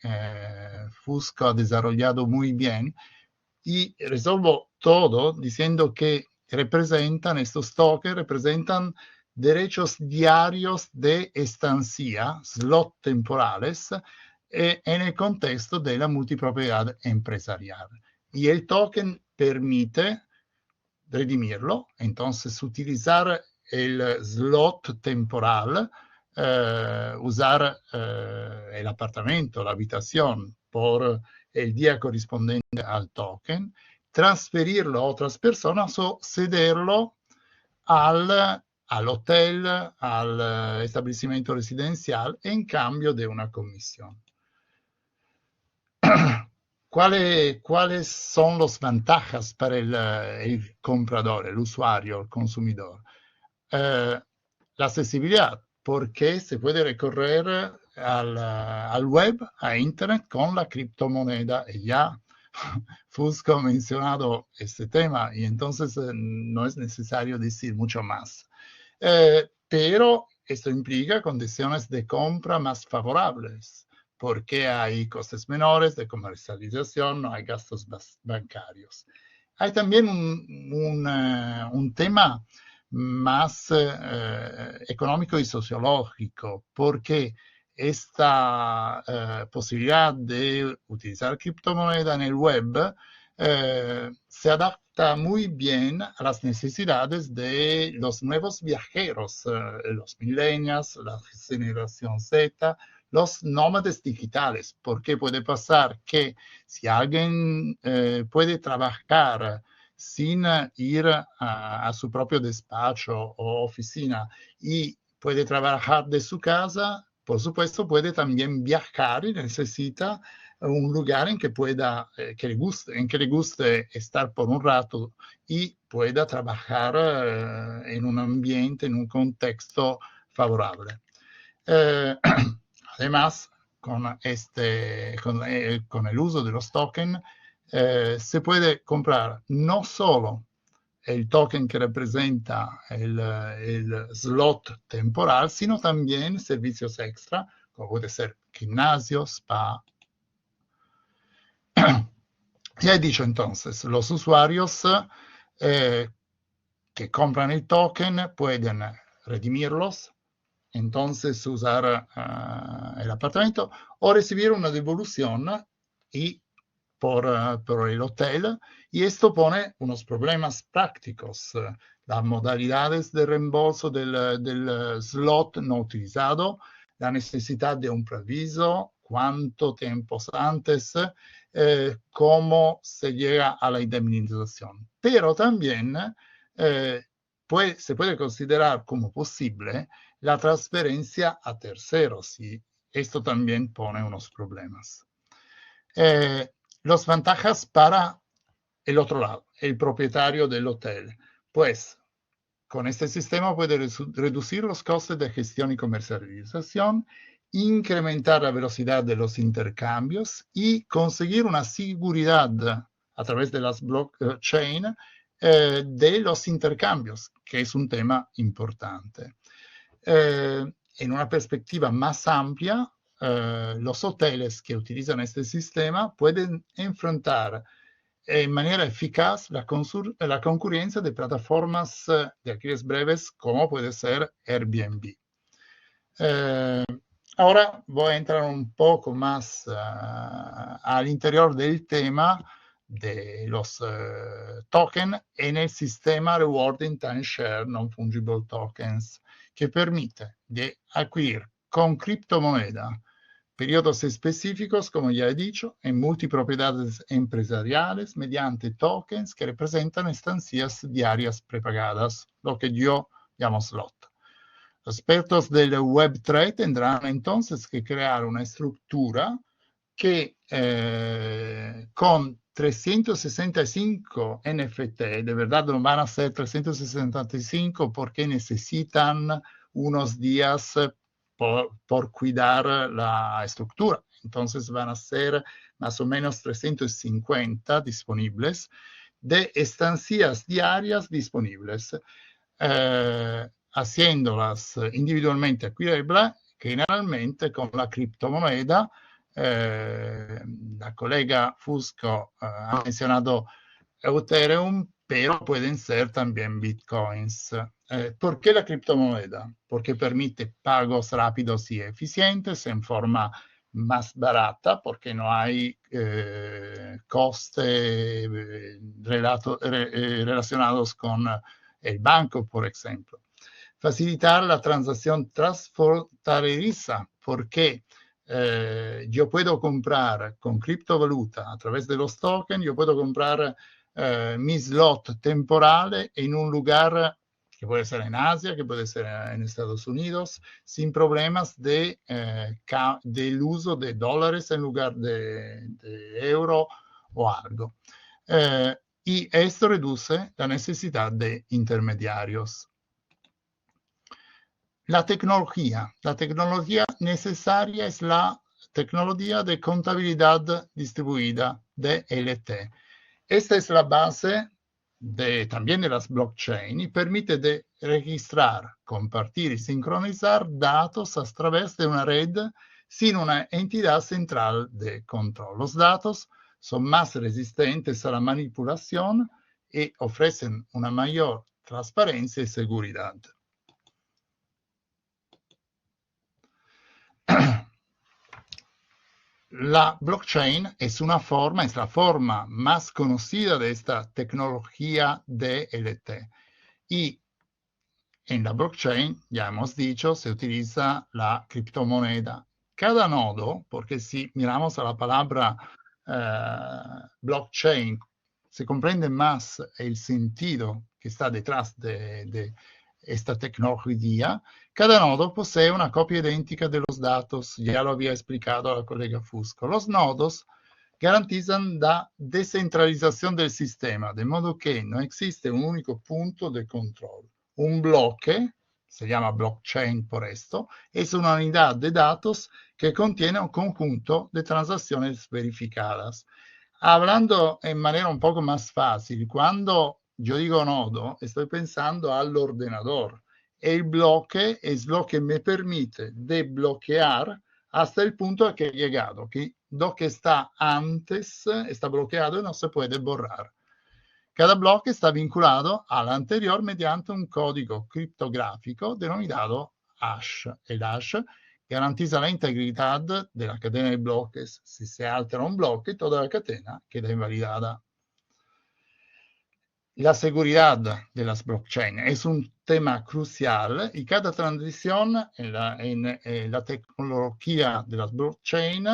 [SPEAKER 7] Fusco ha desarrollado muy bien y resolvo todo diciendo que estos tokens representan derechos diarios de estancia, slot temporales, en el contexto de la multipropiedad empresarial. Y el token permite redimirlo, entonces utilizar el slot temporal, usar el apartamento, la habitación por el día correspondiente al token, transferirlo a otras personas o cederlo al hotel, al establecimiento residencial en cambio de una comisión. ¿Cuáles son las ventajas para el comprador, el usuario, el consumidor? La accesibilidad, porque se puede recorrer al web, a Internet, con la criptomoneda. Y ya Fusco ha mencionado este tema y entonces no es necesario decir mucho más. Pero esto implica condiciones de compra más favorables, porque hay costes menores de comercialización, no hay gastos bancarios. Hay también un tema más económico y sociológico, porque esta posibilidad de utilizar criptomoneda en el web se adapta muy bien a las necesidades de los nuevos viajeros, los millennials, la generación Z, los nómades digitales, porque puede pasar que si alguien puede trabajar sin ir a su propio despacho o oficina y puede trabajar de su casa, por supuesto puede también viajar y necesita un lugar en que le guste estar por un rato y pueda trabajar en un ambiente, en un contexto favorable. Además, con el uso de los tokens, se puede comprar no solo el token que representa el slot temporal, sino también servicios extra, como puede ser gimnasio, spa. Ya he dicho entonces, los usuarios que compran el token pueden redimirlos, entonces usar el apartamento o recibir una devolución y por el hotel, y esto pone unos problemas prácticos. Las modalidades de reembolso del slot no utilizado, la necesidad de un preaviso, cuánto tiempo antes, cómo se llega a la indemnización. Pero también se puede considerar como posible la transferencia a terceros, y esto también pone unos problemas. Las ventajas para el otro lado, el propietario del hotel. Pues con este sistema puede reducir los costes de gestión y comercialización, incrementar la velocidad de los intercambios y conseguir una seguridad a través de las blockchain de los intercambios, que es un tema importante. En una perspectiva más amplia, los hoteles que utilizan este sistema pueden enfrentar en manera eficaz la concurrencia de plataformas de alquileres breves como puede ser Airbnb. Ahora voy a entrar un poco más al interior del tema de los tokens en el sistema Rewarding Timeshare Non-Fungible Tokens, que permite de adquirir con criptomoneda periodos específicos, como ya he dicho, en multipropiedades empresariales mediante tokens que representan estancias diarias prepagadas, lo que yo llamo slot. Los expertos del Web3 tendrán entonces que crear una estructura que con 365 NFT, de verdad no van a ser 365 porque necesitan unos días por cuidar la estructura. Entonces van a ser más o menos 350 disponibles de estancias diarias disponibles, haciéndolas individualmente adquiribles, generalmente con la criptomoneda. La colega Fusco ha mencionado Ethereum, pero pueden ser también Bitcoins. ¿Por qué la criptomoneda? Porque permite pagos rápidos y eficientes en forma más barata, porque no hay costes relacionados con el banco, por ejemplo. Facilitar la transacción transfronteriza, porque yo puedo comprar con criptovaluta a través de los tokens, yo puedo comprar mi slot temporal en un lugar que puede ser en Asia, que puede ser en Estados Unidos, sin problemas del uso de dólares en lugar de euro o algo. Y esto reduce la necesidad de intermediarios. La tecnología necesaria es la tecnología de contabilidad distribuida, DLT. Esta es la base también de las blockchain y permite de registrar, compartir y sincronizar datos a través de una red sin una entidad central de control. Los datos son más resistentes a la manipulación y ofrecen una mayor transparencia y seguridad. La blockchain es la forma más conocida de esta tecnología DLT. Y en la blockchain, ya hemos dicho, se utiliza la criptomoneda. Cada nodo, porque si miramos a la palabra blockchain, se comprende más el sentido que está detrás de esta tecnología. Cada nodo posee una copia idéntica de los datos, ya lo había explicado la colega Fusco. Los nodos garantizan la descentralización del sistema, de modo que no existe un único punto de control. Un bloque, se llama blockchain por esto, es una unidad de datos que contiene un conjunto de transacciones verificadas. Hablando en manera un poco más fácil, cuando yo digo nodo, estoy pensando al ordenador. El bloque es lo que me permite desbloquear hasta el punto a que he llegado, que lo que está antes está bloqueado y no se puede borrar. Cada bloque está vinculado al anterior mediante un código criptográfico denominado hash. El hash garantiza la integridad de la cadena de bloques. Si se altera un bloque, toda la cadena queda invalidada. La seguridad de las blockchain es un tema crucial y cada transición en la tecnología de las blockchain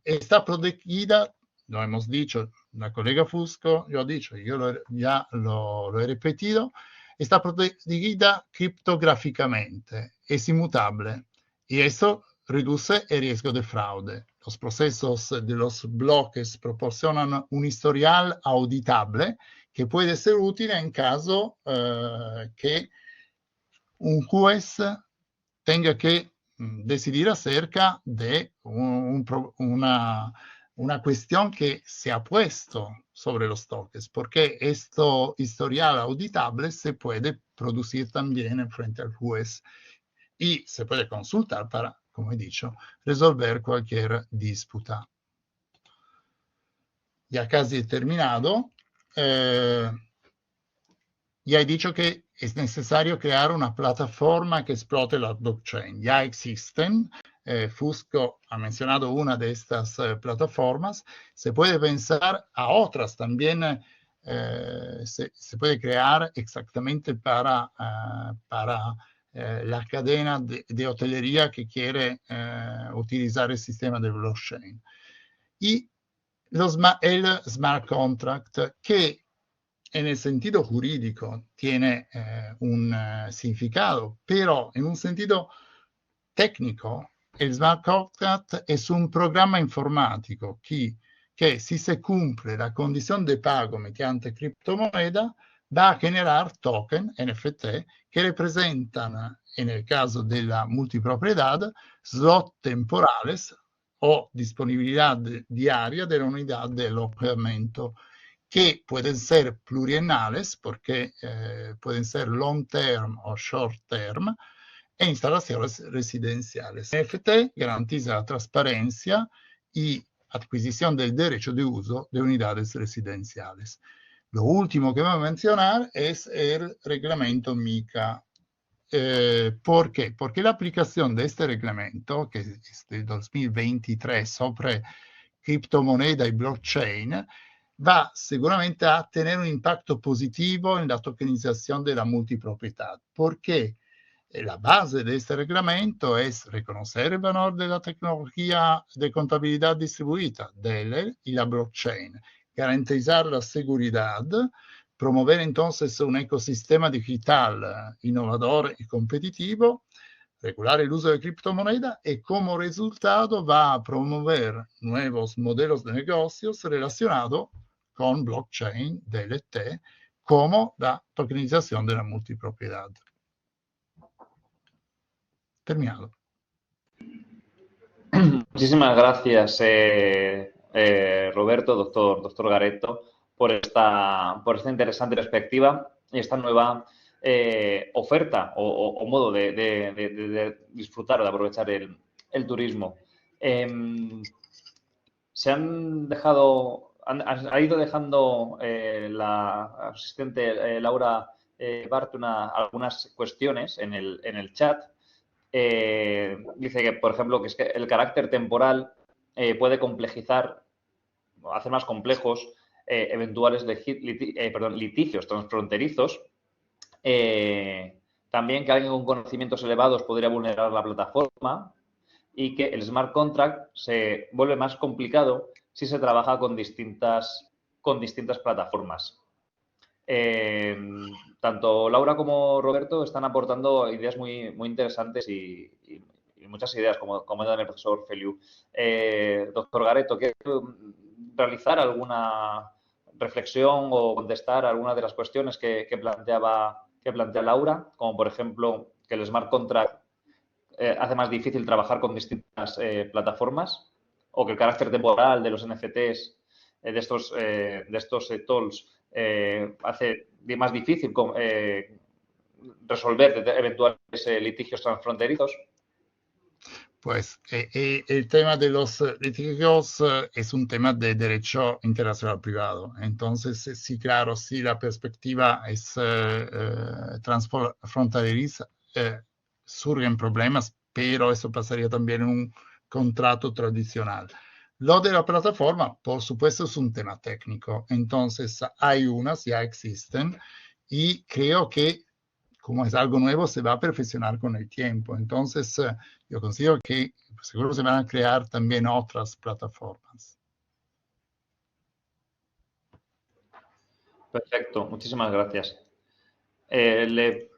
[SPEAKER 7] está protegida, lo hemos dicho, la colega Fusco lo ha dicho, yo ya lo he repetido, está protegida criptográficamente, es inmutable y eso reduce el riesgo de fraude. Los procesos de los bloques proporcionan un historial auditable que puede ser útil en caso que un juez tenga que decidir acerca de una cuestión que se ha puesto sobre los tokens, porque esto historial auditable se puede producir también en frente al juez y se puede consultar para, como he dicho, resolver cualquier disputa. Ya casi he terminado. Ya he dicho que es necesario crear una plataforma que explote la blockchain. Ya existen Fusco ha mencionado una de estas plataformas. Se puede pensar a otras también. Se puede crear exactamente para la cadena de hotelería que quiere utilizar el sistema de blockchain. Y el smart contract, que en el sentido jurídico tiene un significado, pero en un sentido técnico, el smart contract es un programa informático que si se cumple la condición de pago mediante criptomoneda, va a generar token NFT que representan, en el caso de la multipropiedad, slot temporales o disponibilidad diaria de la unidad de alojamiento, que pueden ser pluriennales, porque pueden ser long term o short term, e instalaciones residenciales. NFT garantiza la transparencia y adquisición del derecho de uso de unidades residenciales. Lo último que voy a mencionar es el reglamento MiCA. ¿Por qué? Porque la aplicación de este reglamento, que es de 2023 sobre criptomoneda y blockchain, va seguramente a tener un impacto positivo en la tokenización de la multipropiedad. ¿Por qué? La base de este reglamento es reconocer el valor de la tecnología de contabilidad distribuida, DELE, y la blockchain, garantizar la seguridad, promover entonces un ecosistema digital innovador y competitivo, regular el uso de criptomonedas y como resultado va a promover nuevos modelos de negocios relacionados con blockchain, DLT, como la tokenización de la multipropiedad. Terminado.
[SPEAKER 1] Muchísimas gracias, Roberto, doctor Garetto, por esta interesante perspectiva y esta nueva oferta o modo de disfrutar o de aprovechar el turismo. Ha ido dejando la asistente Laura Bart algunas cuestiones en el chat. Dice que, por ejemplo, que es que el carácter temporal puede complejizar, hacer más complejos eventuales litigios transfronterizos. También que alguien con conocimientos elevados podría vulnerar la plataforma y que el smart contract se vuelve más complicado si se trabaja con distintas plataformas. Tanto Laura como Roberto están aportando ideas muy interesantes y muchas ideas, como comenta el profesor Feliu. Doctor Garetto, ¿quiere realizar alguna reflexión o contestar alguna de las cuestiones que plantea Laura? Como, por ejemplo, que el smart contract hace más difícil trabajar con distintas plataformas, o que el carácter temporal de los NFTs, de estos tools, hace más difícil resolver eventuales litigios transfronterizos.
[SPEAKER 7] Pues el tema de los litigios es un tema de derecho internacional privado. Entonces, sí, claro, si la perspectiva es transfronteriza, surgen problemas, pero eso pasaría también en un contrato tradicional. Lo de la plataforma, por supuesto, es un tema técnico. Entonces, hay unas, ya existen, y creo que como es algo nuevo, se va a perfeccionar con el tiempo. Entonces, yo considero que seguro se van a crear también otras plataformas.
[SPEAKER 1] Perfecto, muchísimas gracias. Le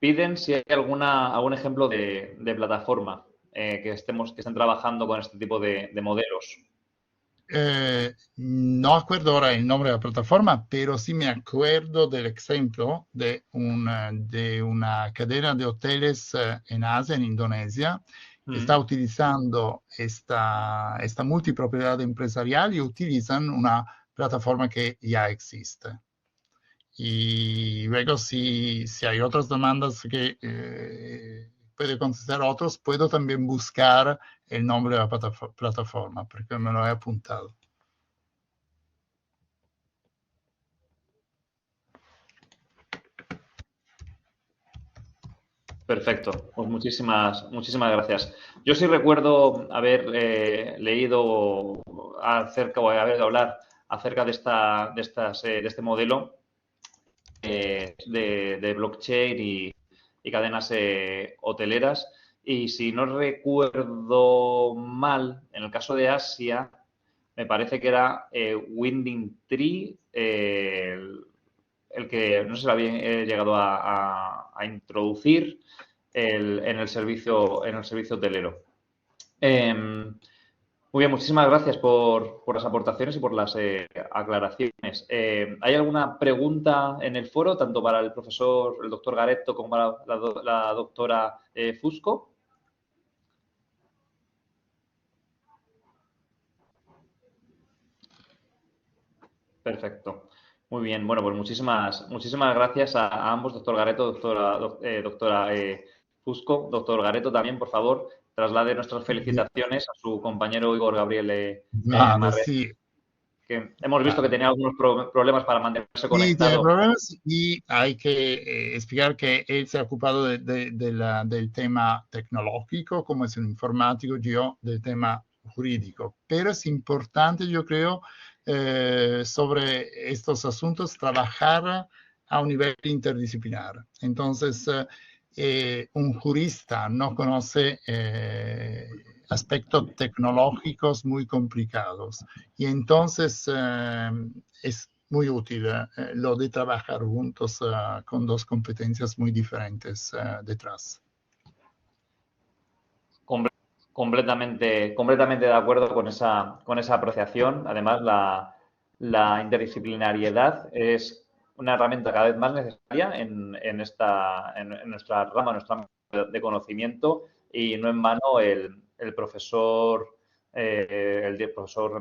[SPEAKER 1] piden si hay algún ejemplo de plataforma que estén trabajando con este tipo de modelos.
[SPEAKER 7] No acuerdo ahora el nombre de la plataforma, pero sí me acuerdo del ejemplo de una cadena de hoteles en Asia, en Indonesia, que está utilizando esta multipropiedad empresarial y utilizan una plataforma que ya existe. Y luego, si hay otras demandas que puede contestar a otros, puedo también buscar el nombre de la plataforma, porque me lo he apuntado.
[SPEAKER 1] Perfecto, pues muchísimas gracias. Yo sí recuerdo haber leído acerca o haber hablar acerca de este modelo de blockchain y cadenas hoteleras. Y si no recuerdo mal, en el caso de Asia, me parece que era Winding Tree, el que no sé si lo había llegado a introducir en el servicio hotelero. Muy bien, muchísimas gracias por las aportaciones y por las aclaraciones. ¿Hay alguna pregunta en el foro, tanto para el doctor Garetto, como para la doctora Fusco? Perfecto. Muy bien. Bueno, pues muchísimas gracias a ambos, doctor Garetto, doctora Fusco. Doctor Garetto, también, por favor, traslade nuestras felicitaciones a su compañero Igor Gabriel
[SPEAKER 7] Vale,
[SPEAKER 1] Marret,
[SPEAKER 7] sí.
[SPEAKER 1] que hemos visto que tenía algunos problemas para mantenerse
[SPEAKER 7] Sí,
[SPEAKER 1] conectado.
[SPEAKER 7] tiene problemas y hay que explicar que él se ha ocupado del tema tecnológico, como es el informático, yo del tema jurídico. Pero es importante, yo creo, sobre estos asuntos trabajar a un nivel interdisciplinar. Entonces, un jurista no conoce aspectos tecnológicos muy complicados y entonces es muy útil lo de trabajar juntos con dos competencias muy diferentes detrás.
[SPEAKER 1] Completamente de acuerdo con esa apreciación. Además, la interdisciplinariedad es una herramienta cada vez más necesaria en nuestra rama, nuestra ámbito de conocimiento, y no en vano el profesor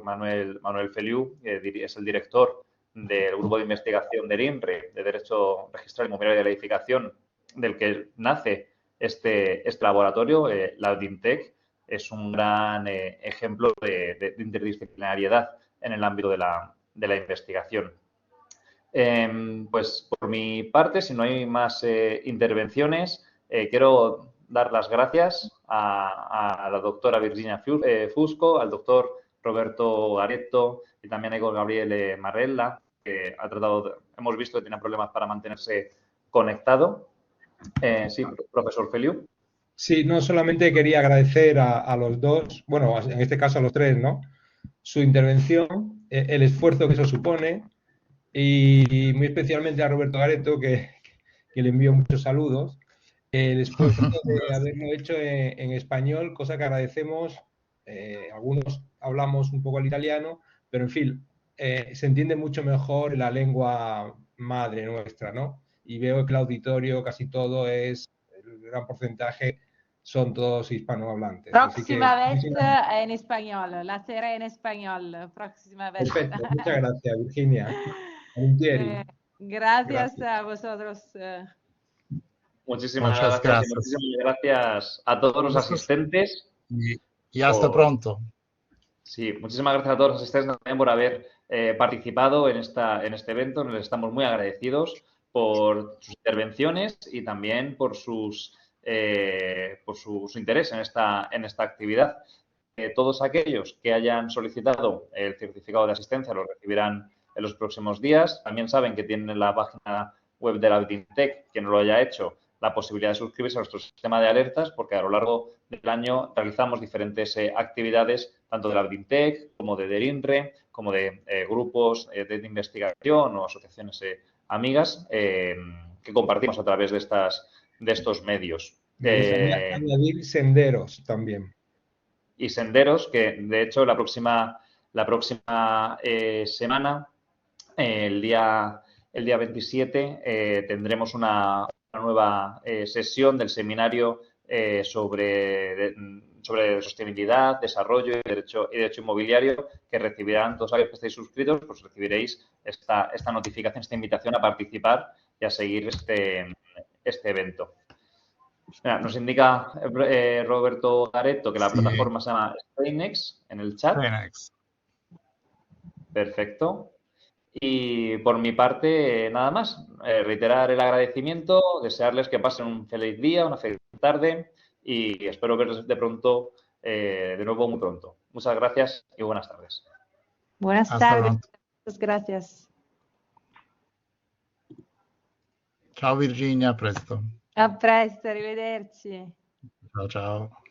[SPEAKER 1] Manuel Feliu, que es el director del grupo de investigación del INRE, de Derecho Registral Inmobiliario de la Edificación, del que nace este laboratorio, la Abdintec, es un gran ejemplo de interdisciplinariedad en el ámbito de la investigación. Pues por mi parte, si no hay más intervenciones, quiero dar las gracias a la doctora Virginia Fusco, al doctor Roberto Garetto y también a Igor Gabriel Marrella, que hemos visto que tenía problemas para mantenerse conectado. Sí, profesor Feliu.
[SPEAKER 5] Sí, no solamente quería agradecer a los dos, bueno, en este caso a los tres, ¿no? Su intervención, el esfuerzo que eso supone y muy especialmente a Roberto Garetto, que le envío muchos saludos, el esfuerzo de haberlo hecho en español, cosa que agradecemos. Algunos hablamos un poco el italiano, pero en fin, se entiende mucho mejor la lengua madre nuestra, ¿no? Y veo que el auditorio casi todo el gran porcentaje son todos hispanohablantes.
[SPEAKER 6] Próxima vez en español, la seré en español, próxima vez.
[SPEAKER 5] Perfecto, muchas gracias, Virginia.
[SPEAKER 6] Gracias a vosotros.
[SPEAKER 1] Muchísimas gracias. Muchísimas gracias a todos los asistentes.
[SPEAKER 7] Y hasta pronto.
[SPEAKER 1] Sí, muchísimas gracias a todos los asistentes también por haber participado en este evento. Les estamos muy agradecidos por sus intervenciones y también por su interés en esta actividad. Todos aquellos que hayan solicitado el certificado de asistencia lo recibirán en los próximos días. También saben que tienen en la página web de la Abdintec, quien no lo haya hecho, la posibilidad de suscribirse a nuestro sistema de alertas, porque a lo largo del año realizamos diferentes actividades, tanto de la Abdintec como de DERINRE, como de grupos de investigación o asociaciones amigas que compartimos a través de estos medios.
[SPEAKER 5] Añadir senderos también.
[SPEAKER 1] Y senderos que, de hecho, la próxima semana, el día 27, tendremos una nueva sesión del seminario sobre sostenibilidad, desarrollo y derecho inmobiliario, que recibirán todos aquellos que estéis suscritos, pues recibiréis esta notificación, esta invitación a participar y a seguir este evento. Mira, nos indica Roberto Garetto que la plataforma se llama Stainex en el chat.
[SPEAKER 7] Stainex.
[SPEAKER 1] Perfecto. Y por mi parte, nada más. Reiterar el agradecimiento, desearles que pasen un feliz día, una feliz tarde y espero verles de pronto, de nuevo muy pronto. Muchas gracias y buenas tardes.
[SPEAKER 6] Buenas
[SPEAKER 7] Hasta
[SPEAKER 6] tardes.
[SPEAKER 7] luego.
[SPEAKER 6] Muchas gracias.
[SPEAKER 7] Ciao Virginia, a presto.
[SPEAKER 6] A presto, arrivederci.
[SPEAKER 7] Ciao ciao.